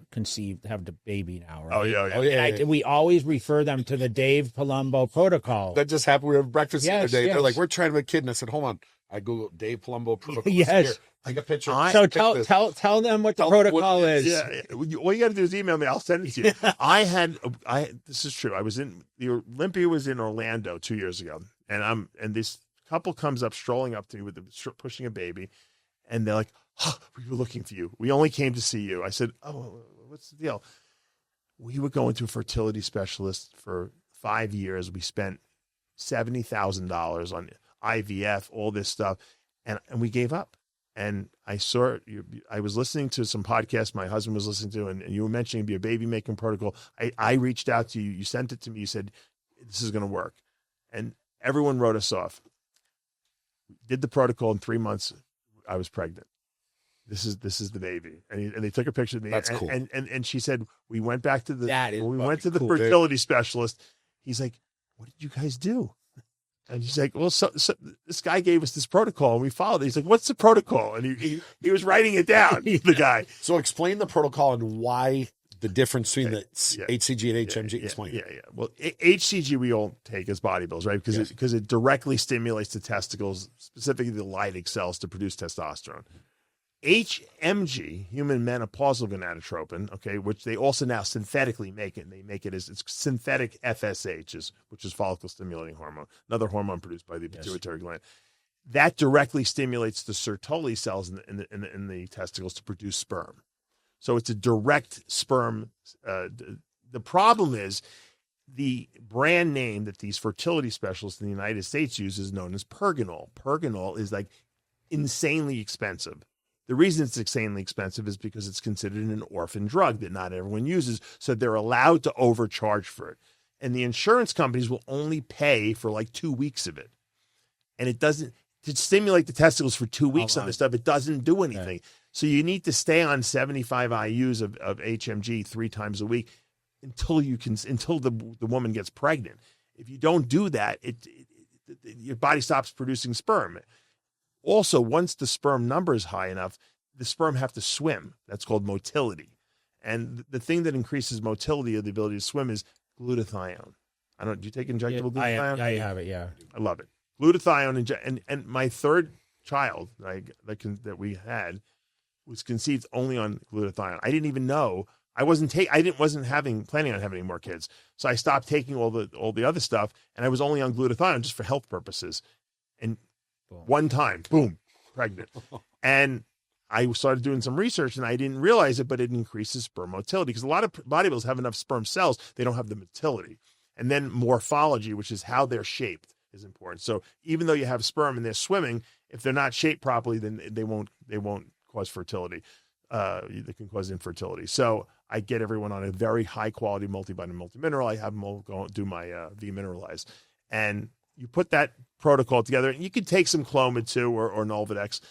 the baby now. Right? Oh yeah. We always refer them to the Dave Palumbo protocol. That just happened. We were having breakfast the other day. Yes. They're like, we're trying to have a kid. And I said, hold on. I Googled Dave Palumbo protocol. Yes. Here, take a picture. So tell them what the protocol is. Yeah. All you got to do is email me. I'll send it to you. This is true. The Olympia was in Orlando 2 years ago, and this couple comes up, strolling up to me pushing a baby, and they're like, oh, we were looking for you. We only came to see you. I said, oh, what's the deal? We were going to a fertility specialist for 5 years. We spent $70,000 on IVF, all this stuff, and we gave up. And I was listening to some podcasts my husband was listening to, and you were mentioning your baby making protocol. I reached out to you. You sent it to me. You said, this is going to work. And everyone wrote us off. Did the protocol in 3 months. I was pregnant. This is the baby. And they took a picture of me. That's cool. And she said, we went back to the cool, fertility specialist. He's like, what did you guys do? And she's like, well, so this guy gave us this protocol and we followed it. He's like, what's the protocol? And he was writing it down, the guy. So explain the protocol and why the difference between the HCG and HMG. Explain. Yeah. Well, HCG we all take as bodybuilders, right? Because it directly stimulates the testicles, specifically the Leydig cells, to produce testosterone. HMG, human menopausal gonadotropin, okay, which they also now synthetically make it. And they make it as it's synthetic FSH, which is follicle stimulating hormone, another hormone produced by the pituitary gland. That directly stimulates the Sertoli cells in the testicles to produce sperm. So it's a direct sperm. The problem is the brand name that these fertility specialists in the United States use is known as Pergonal. Pergonal is like insanely expensive. The reason it's insanely expensive is because it's considered an orphan drug that not everyone uses, so they're allowed to overcharge for it. And the insurance companies will only pay for like 2 weeks of it. And it doesn't, to stimulate the testicles for 2 weeks on this stuff, it doesn't do anything. So you need to stay on 75 IUs of HMG 3 times a week until the woman gets pregnant. If you don't do that, your body stops producing sperm. Also, once the sperm number is high enough, the sperm have to swim. That's called motility. And the thing that increases motility or the ability to swim is glutathione. Do you take injectable glutathione? I have it, yeah. I love it. Glutathione and my third child that we had was conceived only on glutathione. I didn't even know. I wasn't planning on having any more kids. So I stopped taking all the other stuff, and I was only on glutathione just for health purposes. And one time, boom, pregnant. And I started doing some research, and I didn't realize it, but it increases sperm motility because a lot of bodybuilders have enough sperm cells, they don't have the motility. And then morphology, which is how they're shaped, is important. So even though you have sperm and they're swimming, if they're not shaped properly, then they won't cause fertility. They can cause infertility. So I get everyone on a very high quality multivitamin, multimineral. I have them all go do my V-Mineralize. And you put that protocol together, and you could take some Clomid too, or Nolvadex,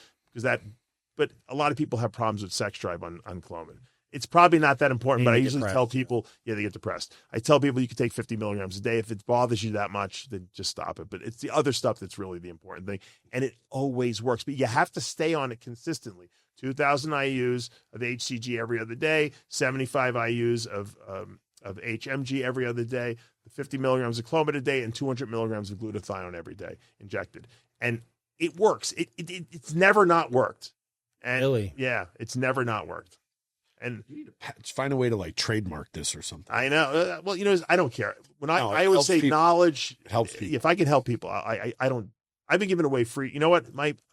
but a lot of people have problems with sex drive on Clomid. It's probably not that important, but I usually tell people, they get depressed. I tell people you can take 50 milligrams a day. If it bothers you that much, then just stop it. But it's the other stuff that's really the important thing. And it always works, but you have to stay on it consistently. 2,000 IUs of HCG every other day, 75 IUs of HMG every other day, 50 milligrams of Clomid a day, and 200 milligrams of glutathione every day injected. And it works. It's never not worked. And really? Yeah, it's never not worked. And you need to find a way to like trademark this or something. I know. Well, I don't care. When I always say people. knowledge Helps people. If I can help people, I don't. I've been giving away free. You know what?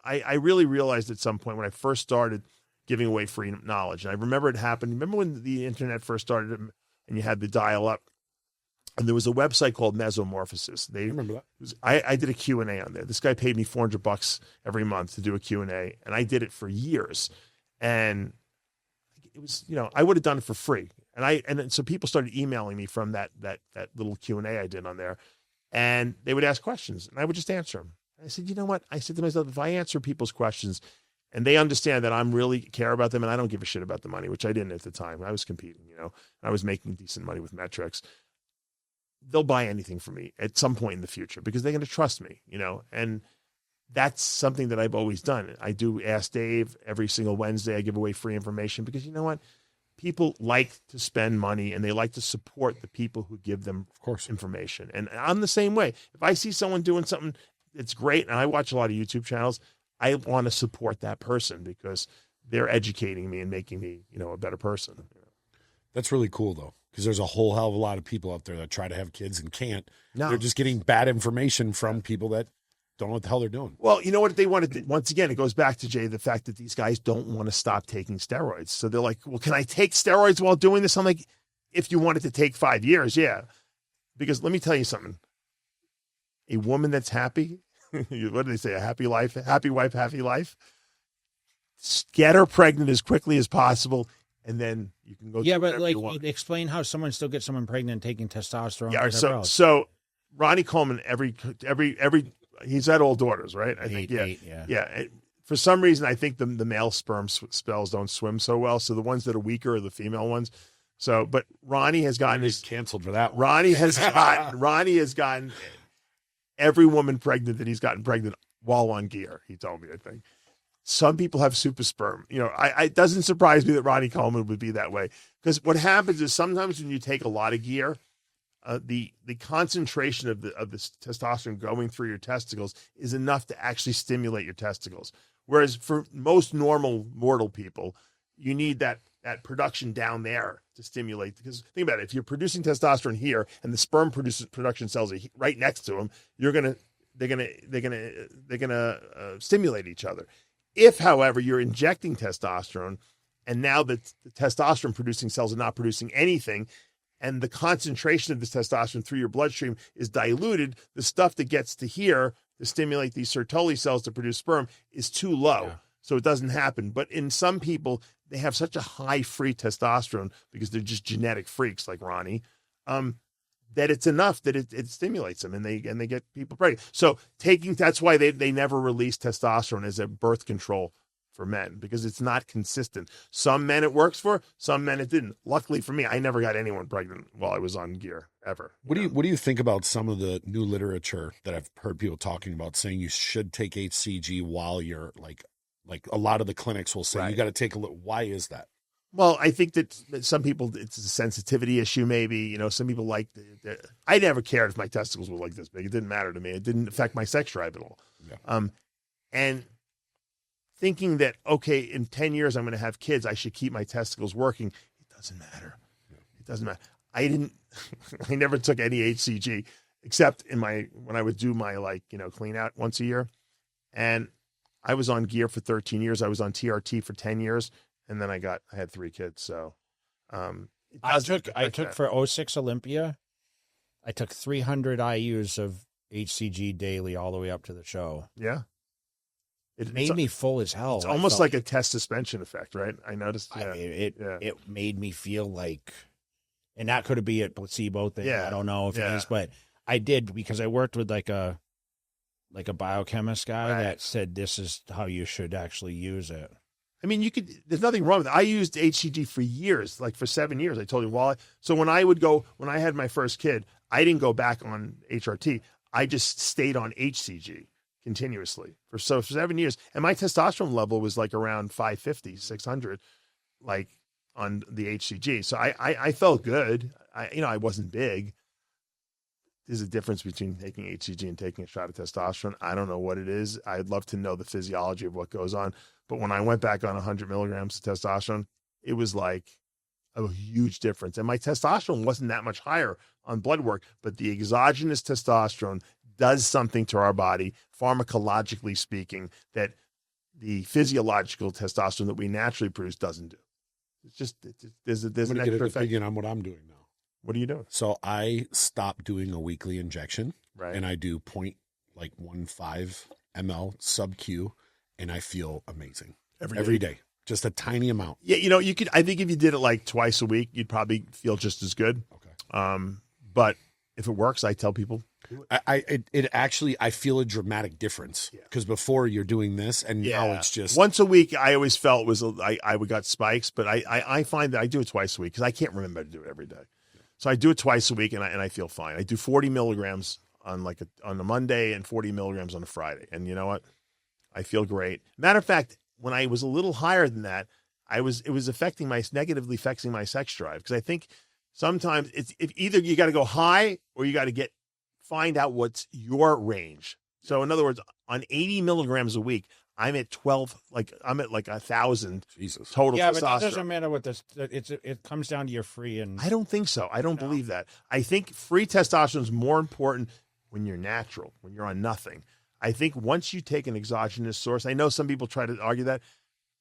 I really realized at some point when I first started giving away free knowledge, and I remember it happened. Remember when the internet first started, and you had the dial up, and there was a website called Mesomorphosis. I remember that. I did a Q&A on there. This guy paid me $400 every month to do a Q&A, and I did it for years, and it was, I would have done it for free. And so people started emailing me from that little Q&A I did on there, and they would ask questions, and I would just answer them. And I said, you know what? I said to myself, if I answer people's questions and they understand that I'm really care about them and I don't give a shit about the money, which I didn't at the time. I was competing, I was making decent money with metrics. They'll buy anything from me at some point in the future because they're going to trust me, and that's something that I've always done. I do Ask Dave every single Wednesday. I give away free information because you know what? People like to spend money and they like to support the people who give them, of course, information. And I'm the same way. If I see someone doing something that's great, and I watch a lot of YouTube channels, I want to support that person because they're educating me and making me, a better person. That's really cool though, because there's a whole hell of a lot of people out there that try to have kids and can't. No. They're just getting bad information from people that don't know what the hell they're doing. Well, you know what they want to do? Once again, it goes back to, Jay, the fact that these guys don't want to stop taking steroids. So they're like, well, can I take steroids while doing this? I'm like, if you wanted to take 5 years, yeah. Because let me tell you something. A woman that's happy, what do they say? A happy life, happy wife, happy life. Get her pregnant as quickly as possible, and then you can go. Yeah, but explain how someone still gets someone pregnant taking testosterone. Yeah, so Ronnie Coleman, every he's had all daughters, right? I think, yeah. For some reason, I think the male sperm spells don't swim so well. So the ones that are weaker are the female ones. So, but Ronnie has gotten He's canceled for that one. Ronnie has gotten every woman pregnant that he's gotten pregnant while on gear. He told me, I think. Some people have super sperm. It doesn't surprise me that Ronnie Coleman would be that way, because what happens is sometimes when you take a lot of gear, the concentration of the testosterone going through your testicles is enough to actually stimulate your testicles. Whereas for most normal mortal people, you need that production down there to stimulate. Because think about it, if you're producing testosterone here and the sperm production cells are right next to them, they're gonna stimulate each other. If, however, you're injecting testosterone and now the testosterone producing cells are not producing anything, and the concentration of this testosterone through your bloodstream is diluted, the stuff that gets to here to stimulate these Sertoli cells to produce sperm is too low. Yeah. So it doesn't happen. But in some people, they have such a high free testosterone because they're just genetic freaks like Ronnie, that it's enough that it stimulates them and they get people pregnant. So that's why they never release testosterone as a birth control for men because it's not consistent. Some men it works for, some men it didn't. Luckily for me, I never got anyone pregnant while I was on gear ever. What do you think about some of the new literature that I've heard people talking about saying you should take HCG while you're like a lot of the clinics will say you got to take a look. Why is that? Well, I think that some people, it's a sensitivity issue, maybe. Some people like I never cared if my testicles were like this big. It didn't matter to me. It didn't affect my sex drive at all. Yeah. And thinking that, okay, in 10 years I'm going to have kids, I should keep my testicles working. It doesn't matter. It doesn't matter. I never took any HCG except when I would do my clean out once a year. And I was on gear for 13 years. I was on TRT for 10 years. And then I had 3 kids. So, I took for 06 Olympia, I took 300 IUs of HCG daily all the way up to the show. Yeah. It made me full as hell. It's almost like a test suspension effect, right? I noticed. Yeah. It made me feel like, and that could be a placebo thing. Yeah. I don't know if it is, but I did because I worked with like a biochemist guy that said this is how you should actually use it. I mean, there's nothing wrong with it. I used HCG for years, like for 7 years. I told you, so when I had my first kid, I didn't go back on HRT. I just stayed on HCG continuously for 7 years. And my testosterone level was like around 550, 600, like on the HCG. So I felt good. I wasn't big. There's a difference between taking HCG and taking a shot of testosterone. I don't know what it is. I'd love to know the physiology of what goes on. But when I went back on 100 milligrams of testosterone, it was like a huge difference. And my testosterone wasn't that much higher on blood work, but the exogenous testosterone does something to our body, pharmacologically speaking, that the physiological testosterone that we naturally produce doesn't do. It's just, there's an extra effect. Opinion on what I'm doing now. What are you doing? So I stopped doing a weekly injection, right? And I do 0.15 ml sub Q, and I feel amazing every day. Just a tiny amount. Yeah, you could. I think if you did it like twice a week, you'd probably feel just as good. Okay. But if it works, I tell people. I feel a dramatic difference because before you're doing this and now it's just once a week. I always felt I would got spikes, but I find that I do it twice a week because I can't remember to do it every day. So I do it twice a week and I feel fine. I do 40 milligrams on a Monday and 40 milligrams on a Friday. And you know what? I feel great. Matter of fact, when I was a little higher than that, it was negatively affecting my sex drive. Because I think sometimes it's either you got to go high or you got to find out what's your range. So in other words, on 80 milligrams a week, I'm at 12, I'm at 1,000 total testosterone. Yeah, but that doesn't matter what this. It comes down to your free and. I don't think so. I don't believe that. I think free testosterone is more important when you're natural, when you're on nothing. I think once you take an exogenous source, I know some people try to argue that.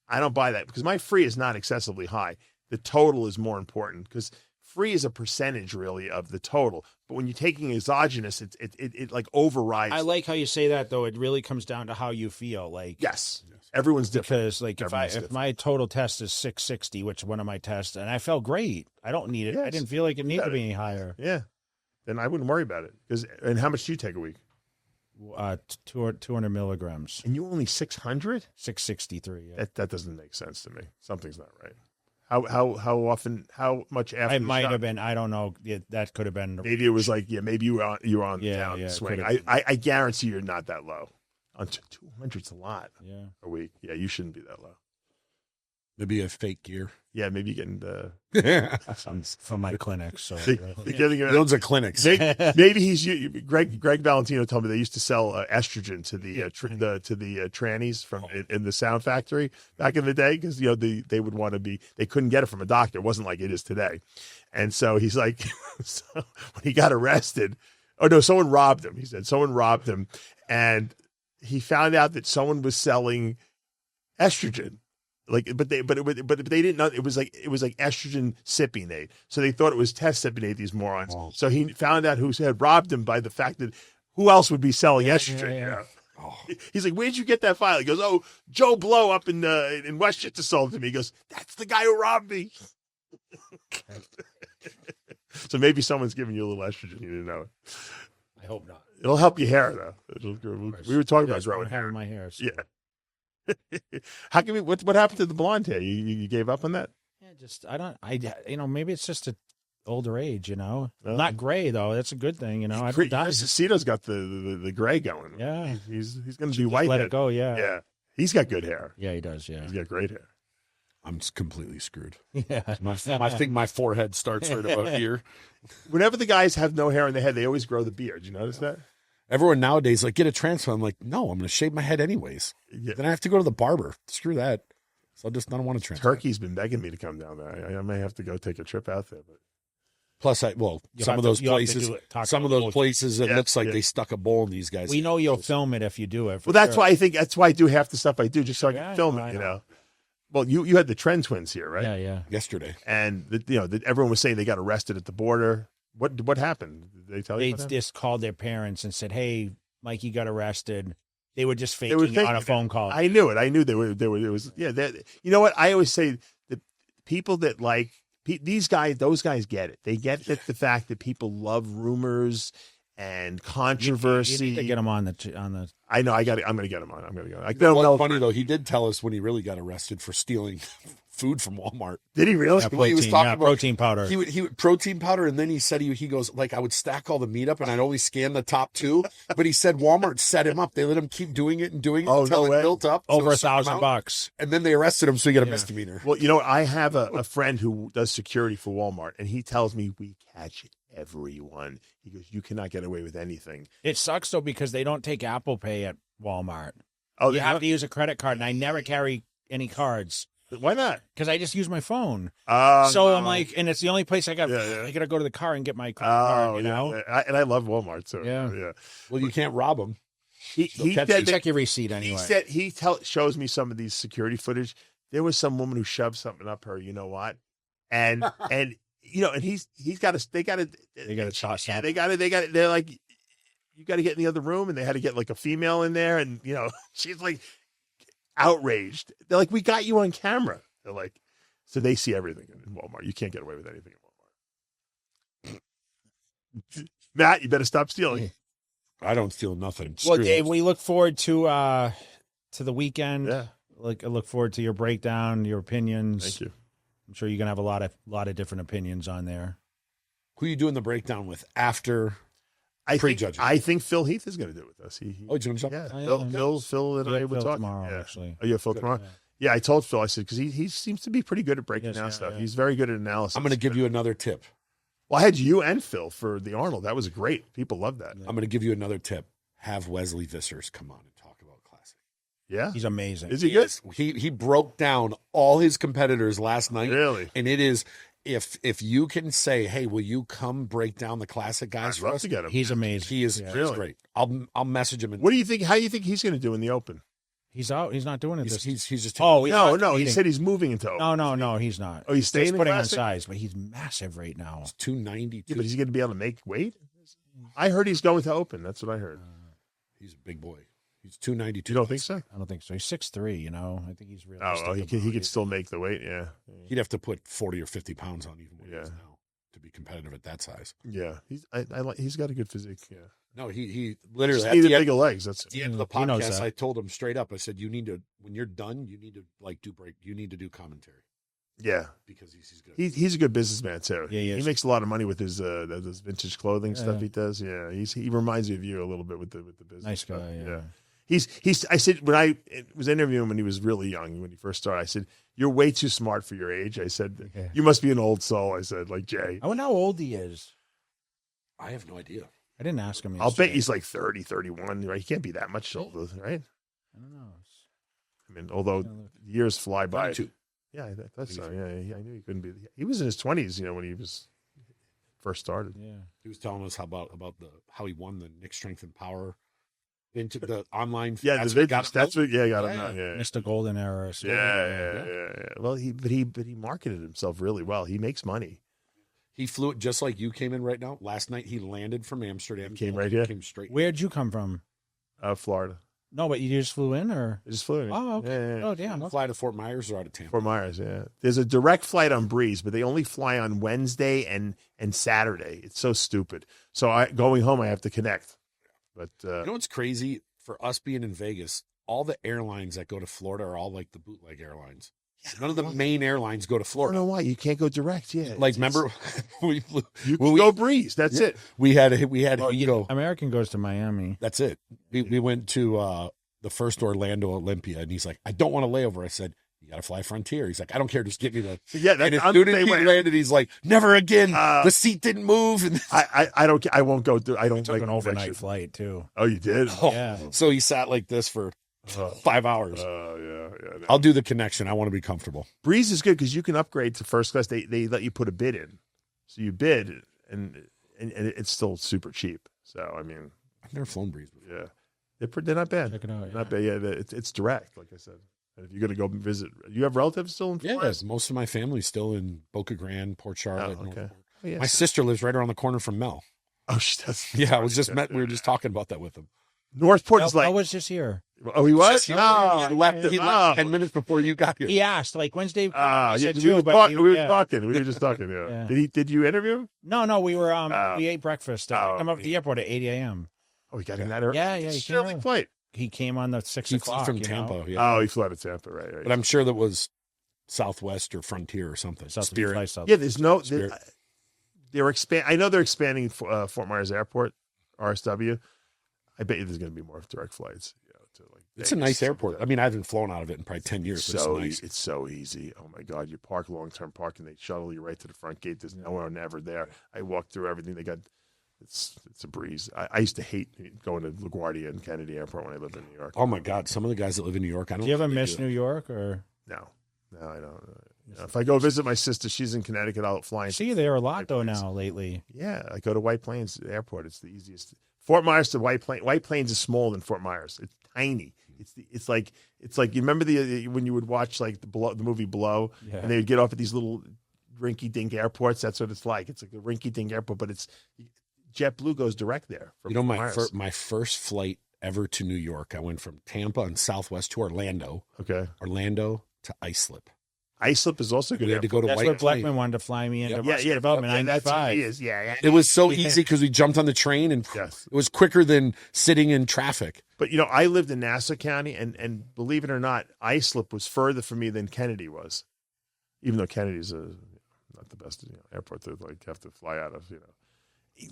I don't buy that because my free is not excessively high. The total is more important because free is a percentage really of the total. But when you're taking exogenous, it like overrides. I like how you say that though. It really comes down to how you feel. Like yes. Everyone's different. Because if my total test is 660, which is one of my tests, and I felt great, I don't need it. Yes. I didn't feel like it needed to be any higher. Yeah. Then I wouldn't worry about it. And how much do you take a week? 200 milligrams. And you only 600? 663. Yeah. That doesn't make sense to me. Something's not right. How often? How much after? It might have been. I don't know. That could have been. Maybe it was maybe you were on down swing. I guarantee you're not that low. On 200's a lot. Yeah. A week. Yeah, you shouldn't be that low. Maybe a fake gear. Yeah, maybe you're getting the from my clinic. So those are clinics. Maybe he's Greg Valentino told me they used to sell estrogen to the trannies from in the Sound Factory back in the day because they would want to be, they couldn't get it from a doctor. It wasn't like it is today, and so he's like, so when he got arrested, oh no, someone robbed him. He said someone robbed him, and he found out that someone was selling estrogen. But they didn't know it was like estrogen cypionate. So they thought it was test cypionate, these morons. Oh. So he found out who had robbed him by the fact that who else would be selling estrogen. Yeah. Oh. He's like, where'd you get that file? He goes, oh, Joe Blow up in Westchester sold it to me. He goes, that's the guy who robbed me. So maybe someone's giving you a little estrogen. You didn't know it. I hope not. It'll help your hair though. We were talking about growing hair in my hair. So. Yeah. How can we? What happened to the blonde hair? You gave up on that? Yeah, maybe it's just a older age, Well, not gray though. That's a good thing, I don't die. Cito's got the gray going. Yeah. He's going to be white. Let it go. Yeah. Yeah, he's got good hair. Yeah, he does. Yeah. He's got great hair. I'm just completely screwed. Yeah. I think my forehead starts right about here. Whenever the guys have no hair on their head, they always grow the beard. You notice that? Everyone nowadays like get a transplant. I'm like, no, I'm going to shave my head anyways. Yeah. Then I have to go to the barber. Screw that. So I don't want to transplant. Turkey's been begging me to come down there. I may have to go take a trip out there. But Plus, some of those places, it Yeah, looks like yeah. they stuck a bowl in these guys. We know you'll film it if you do it. for Well, that's sure. why I do half the stuff I do just so I can Yeah, film I it. know. Well, you had the Trend Twins here, right? Yeah. yesterday. And everyone was saying they got arrested at the border. What happened? Did they tell you? They what happened? just called their parents and said, "Hey, Mikey got arrested." They were just They were faking it on a faking phone call. I knew it. I knew they were. It was you know what? I always say the people that like these guys, those guys get it. They get that the fact that people love rumors and controversy. You need to get them on the. I know. I'm going to get him on. I'm going to go. I Well, don't know. funny though, he did tell us when he really got arrested for stealing food from Walmart. Did he really? Yeah, Well, he was protein, talking yeah, about- protein powder. He would protein powder, and then he said he goes like I would stack all the meat up, and I'd only scan the top two. But he said Walmart set him up. They let him keep doing it Oh, until no it way. built up Over so it sent him out, $1,000. and then they arrested him, so he got a misdemeanor. Well, you know what? I have a friend who does security for Walmart, and he tells me we catch everyone. He goes, you cannot get away with anything. It sucks though because they don't take Apple Pay at Walmart. Oh, You have to use a credit card, and I never carry any cards Why not? because I just use my phone. So So I'm like, and it's the only place I got. Yeah, yeah. I got to go to the car and get my oh, card. You yeah. know, And I love Walmart too. Yeah. Well, you can't rob him. He catch said you. that- check your receipt he anyway. said shows me some of these security footage. There was some woman who shoved something up her. You know what? And and he's got to. They got to. They got to toss Yeah, up. they got it. They're like, you got to get in the other room, and they had to get like a female in there, and she's like outraged. They're like, we got you on camera. They're like, so they see everything in Walmart. You can't get away with anything in Walmart. Matt, you better stop stealing. I don't steal nothing. Well, Screw Dave, that. we look forward to the weekend. Yeah, I look forward to your breakdown, your opinions. thank you. I'm sure you're gonna have a lot of different opinions on there. Who you doing the breakdown with after? I think Prejudging. I think Phil Heath is going to do it with us. He Oh, Jim, yeah, Oh, Phil and I would Phil talk tomorrow, Yeah. actually. Oh, you have Phil tomorrow? Yeah, I told Phil. I said because he seems to be pretty good at breaking Yes, down yeah, stuff. yeah. He's very good at analysis. I'm going to give you another tip. Well, I had you and Phil for the Arnold. That was great. People love that. I'm going to give you another tip. Have Wesley Vissers come on and talk about Classic. Yeah, He's amazing. is he good? He broke down all his competitors last night. Really? And it is if you can say, hey, will you come break down the Classic guys I'd for love us? to get him. He's amazing. He is Yeah. Really? great. I'll message him. And What do you think? How do you think he's going to do in the Open? He's out. He's not doing it. he's just Oh, he's No, not no. He eating. said he's moving into Open. No, he's not. Oh, he's staying in putting on Classic? size, but he's massive right now. 292. Yeah, but he's going to be able to make weight. I heard he's going to Open. That's what I heard. He's a big boy. He's 292. You don't think so? I don't think so. He's 6'3", I think he's really. Oh, he could still make the weight. Yeah, He'd have to put 40 or 50 pounds on even what he is Yeah. now to be competitive at that size. yeah. He's got a good physique. Yeah, No, he literally just at needed the, end, bigger legs. That's at the end of the He knows podcast, that. I told him straight up. I said, you need to when you're done, you need to you need to do commentary yeah. because he's good. He's a good businessman too. Yeah, he is. makes a lot of money with his those vintage clothing stuff Yeah. he does. Yeah, he reminds me of you a little bit with the business. Nice guy. stuff. Yeah. He's. I said when I was interviewing him when he was really young, when he first started, I said, "You're way too smart for your age." I said, Yeah. "You must be an old soul." I said, like Jay. I wonder how old he is. I have no idea. I didn't ask him. I'll bet yesterday. he's like 30, 31. Right? He can't be that much older, right? I don't know. I mean, although years fly by. 22. Yeah, I thought so. Yeah, I knew he couldn't be. He was in his 20s, when he was first started. Yeah. He was telling us about how he won the Nick Strength and Power into the online. Yeah, that's the what got vintage. him That's what. Yeah, got him. Yeah. Out, Yeah, Missed the golden era. So yeah. Well, he marketed himself really well. He makes money. He flew it just like you came in right now. Last night he landed from Amsterdam. Came right here? Came straight. Where'd you come from? Florida. No, but you just flew in, or I just flew in. oh, okay. Yeah. Oh, damn. Okay. Fly to Fort Myers or out of Tampa. Fort Myers, yeah. There's a direct flight on Breeze, but they only fly on Wednesday and Saturday. It's so stupid. So going home, I have to connect. But You know what's crazy? For us being in Vegas, all the airlines that go to Florida are all like the bootleg airlines. None of the main airlines go to I don't Florida. know why you can't go direct. Yeah, Like, remember we flew, you when can we go Breeze. That's it. we had you know, American goes to Miami. that's it. We went to the first Orlando Olympia, and he's like, I don't want a layover. I said, you got to fly Frontier. He's like, I don't care, just give me the. Yeah, And as soon as he landed, he's like, never again. The seat didn't move. And I don't. I won't go through. I don't Took like an that overnight shit. flight too. Oh, you did? Yeah. So he sat like this for 5 hours. Oh yeah. No. I'll do the connection. I want to be comfortable. Breeze is good because you can upgrade to first class. They let you put a bid in, so you bid, and it's still super cheap. So I mean, I've never flown Breeze before. yeah, they're not bad. Check it out. Not bad. Yeah, it's direct, like I said. And if you're gonna go visit, you have relatives still in Florida? Yes, most of my family's still in Boca Grande, Port Charlotte. Oh, okay. North- Oh, yeah. My sister lives right around the corner from Mel. Oh, that's Yeah, I was just met. We were just talking about that with him. Northport is I like. was just here. Oh, he was. He No, left 10 minutes before you got here. He asked, like, Wednesday. Ah, I yeah, said we two, were, but talking, he- we were yeah. talking. We were just talking. Yeah. Yeah. Did you interview him? No, we were Oh. we ate breakfast. Oh, I'm up at the airport at 8 a.m. Oh, he got in that early. Yeah, he It's came early early. flight. He came on the 6 He flew o'clock from you know? Tampa. Yeah. Oh, he flew out of Tampa, right? But I'm sure that was Southwest or Frontier or something. South Spirit. Fly South. Yeah, there's no. Spirit. They're expand. I know they're expanding Fort Myers Airport, RSW. I bet you there's going to be more direct flights. You know, to like It's a Vegas, nice something airport. like I that. mean, I haven't flown out of it in probably 10 years. But so it's nice. it's so easy. Oh my God, you park long-term parking. They shuttle you right to the front gate. There's nowhere never there. I walked through everything. They got. It's a breeze. I used to hate going to LaGuardia and Kennedy Airport when I lived in New York. Oh my God! Some of the guys that live in New York, I don't. Do you ever think they miss do New York or? No, I don't. You know, if I go visit my sister, she's in Connecticut. I'll fly. I into see you there a lot White though Plains. now lately. Yeah, I go to White Plains Airport. It's the easiest. Fort Myers to White Plains. White Plains is smaller than Fort Myers. It's tiny. It's like you remember when you would watch like the movie Blow, Yeah. and they would get off at these little rinky-dink airports. That's what it's like. It's like a rinky-dink airport, but it's JetBlue goes direct there. From You know, Fort Myers. my first flight ever to New York, I went from Tampa and Southwest to Orlando to Islip. Islip is also good. We had to go to That's White where Plains. Blackman wanted to fly me into Yeah, Arrested Development yeah, that's what 95. he is. Yeah. It was so easy because we jumped on the train and Yes. it was quicker than sitting in traffic. But you know, I lived in Nassau County, and believe it or not, Islip was further for me than Kennedy was, even though Kennedy's not the best airport to like have to fly out of.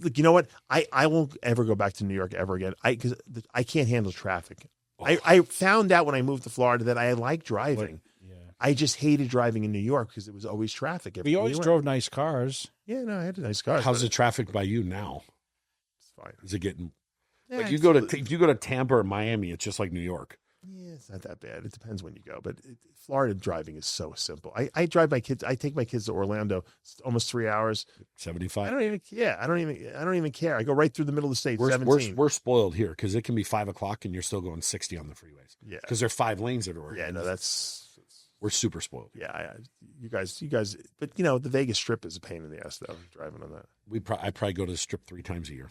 Look, you know what? I won't ever go back to New York ever again. Because I can't handle traffic. I found out when I moved to Florida that I like driving. Yeah. I just hated driving in New York because it was always traffic. We always everywhere. drove nice cars. Yeah, no, I had a nice car. How's but the traffic by you now? It's fine. Is it getting Yeah, like it's- if you go to Tampa or Miami, it's just like New York. Yeah, it's not that bad. It depends when you go, but Florida driving is so simple. I drive my kids. I take my kids to Orlando. It's almost 3 hours. 75. I don't even. Yeah, I don't even care. I go right through the middle of the state. 17. We're spoiled here because it can be 5 o'clock and you're still going 60 on the freeways. Yeah. Because there are 5 lanes everywhere. Yeah, no, that's. We're super spoiled. Yeah, you guys. But you know, the Vegas Strip is a pain in the ass though. Driving on that. I probably go to the Strip 3 times a year.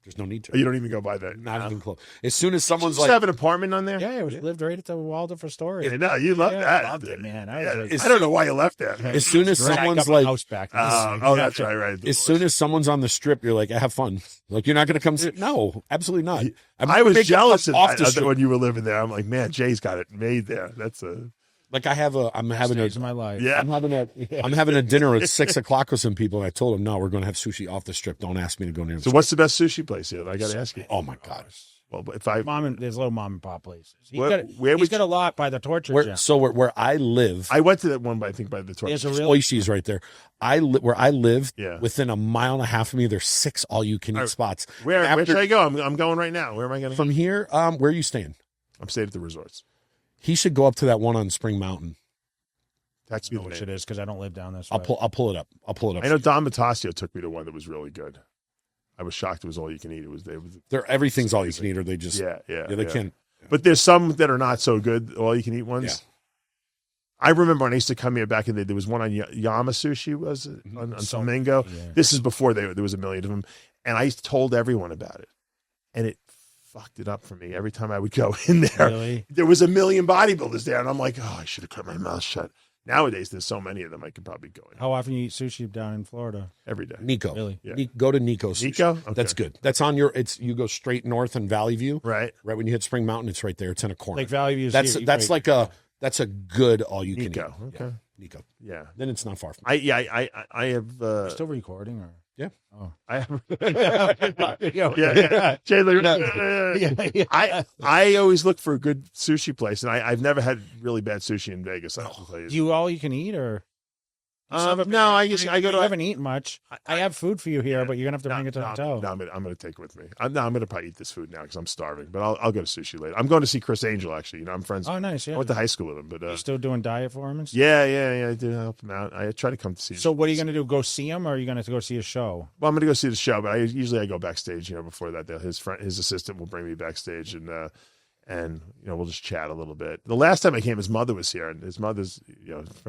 There's no need to. Oh, you don't even go by that. Not even close. As soon as someone's You like, have an apartment on there. Yeah, we lived right at the Waldorf Astoria. Yeah, no, you love Yeah, that. I loved it, man. I was It's- I don't know why you left that. as soon as Right. someone's Got my like, house back. That's right. as soon as someone's on the Strip, you're like, have fun. Like, you're not going to come. No, absolutely not. I was big jealous of off the that Strip. when you were living there. I'm like, man, Jay's got it made there. That's a. Like I'm having Days of my life. Yeah. I'm having a dinner at 6 o'clock with some people. And I told them, no, we're going to have sushi off the Strip. Don't ask me to go near the So Strip. what's the best sushi place here? I got to ask you. Oh my God. Well, if I There's little mom and pop places. He's Where- got, where he's would got a lot by the torture Where, gym. so where I live, I went to that one, I think by the torch. There's a real Oishi's right there. Where I live, Yeah. within a mile and a half of me, there's 6 all-you-can-eat spots. Where After- should I go? I'm going right now. Where am I going to? From here, where are you staying? I'm staying at the resorts. He should go up to that one on Spring Mountain. Text I me know the which name. it is because I don't live down this I'll way. pull it up. I know Don Matasio took me to one that was really good. I was shocked it was all you can eat. It was Everything's all you can eat, or they just yeah. they can't. But there's some that are not so good. All you can eat ones. Yeah. I remember when I used to come here back in the day. There was one on Yama Sushi, was it? On Flamingo. Yeah. This is before there was a million of them, and I told everyone about it, and it fucked it up for me every time I would go in there. Really? There was a million bodybuilders there, and I'm like, oh, I should have kept my mouth shut. Nowadays, there's so many of them. I could probably go in How often you eat sushi down in Florida? every day. Nico. Really? Yeah. Go to Nico's. Nico? Sushi. That's Okay. good. That's on your. It's you go straight north in Valley View. Right. Right when you hit Spring Mountain, it's right there. It's in a corner. Like Valley View. that's like a good all you can eat. Nico. Okay. Yeah, Nico. Yeah. Then it's not far from. I have. Still recording or? Yeah. Oh. I have. yeah. Chandler, Yeah. I always look for a good sushi place, and I've never had really bad sushi in Vegas. I have to tell you. Do you all you can eat or? No, I go to. I haven't eaten much. I have food for you here, but you're gonna have to bring it to the hotel. No, I'm gonna take it with me. I'm gonna probably eat this food now because I'm starving. But I'll go to sushi later. I'm going to see Chris Angel actually. You know, I'm friends. Oh, nice. I Yeah. went to high school with him, but You still doing diet for him? And stuff? yeah. I do help him out. I try to come to see. So what are you gonna do? Go see him, or are you gonna go see a show? Well, I'm gonna go see the show, but I usually go backstage. You know, before that, his assistant will bring me backstage, and we'll just chat a little bit. The last time I came, his mother was here, and his mother's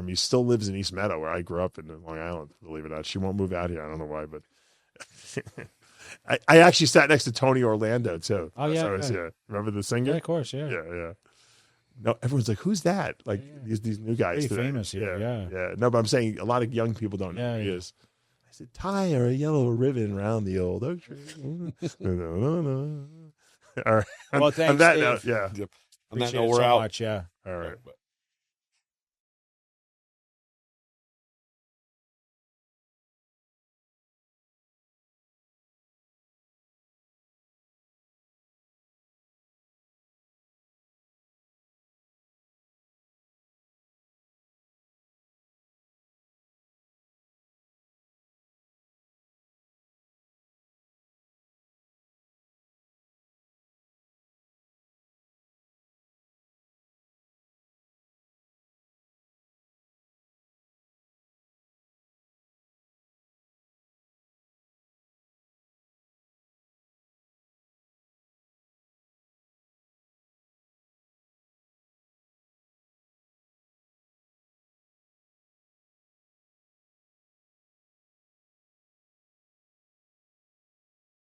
he still lives in East Meadow, where I grew up in Long Island. Believe it or not, she won't move out here. I don't know why, but I actually sat next to Tony Orlando too. Oh, yeah, I was yeah. here. Remember the singer? Yeah, of course. Yeah. Yeah. No, everyone's like, "Who's that?" Like these new guys. Pretty today. famous here, yeah. No, but I'm saying a lot of young people don't know who he is. I said, "Tie or a yellow ribbon around the old oak tree." All right. Well, thanks, on that Dave. note, yeah. On that Appreciate note, it we're so out. much, yeah. All right.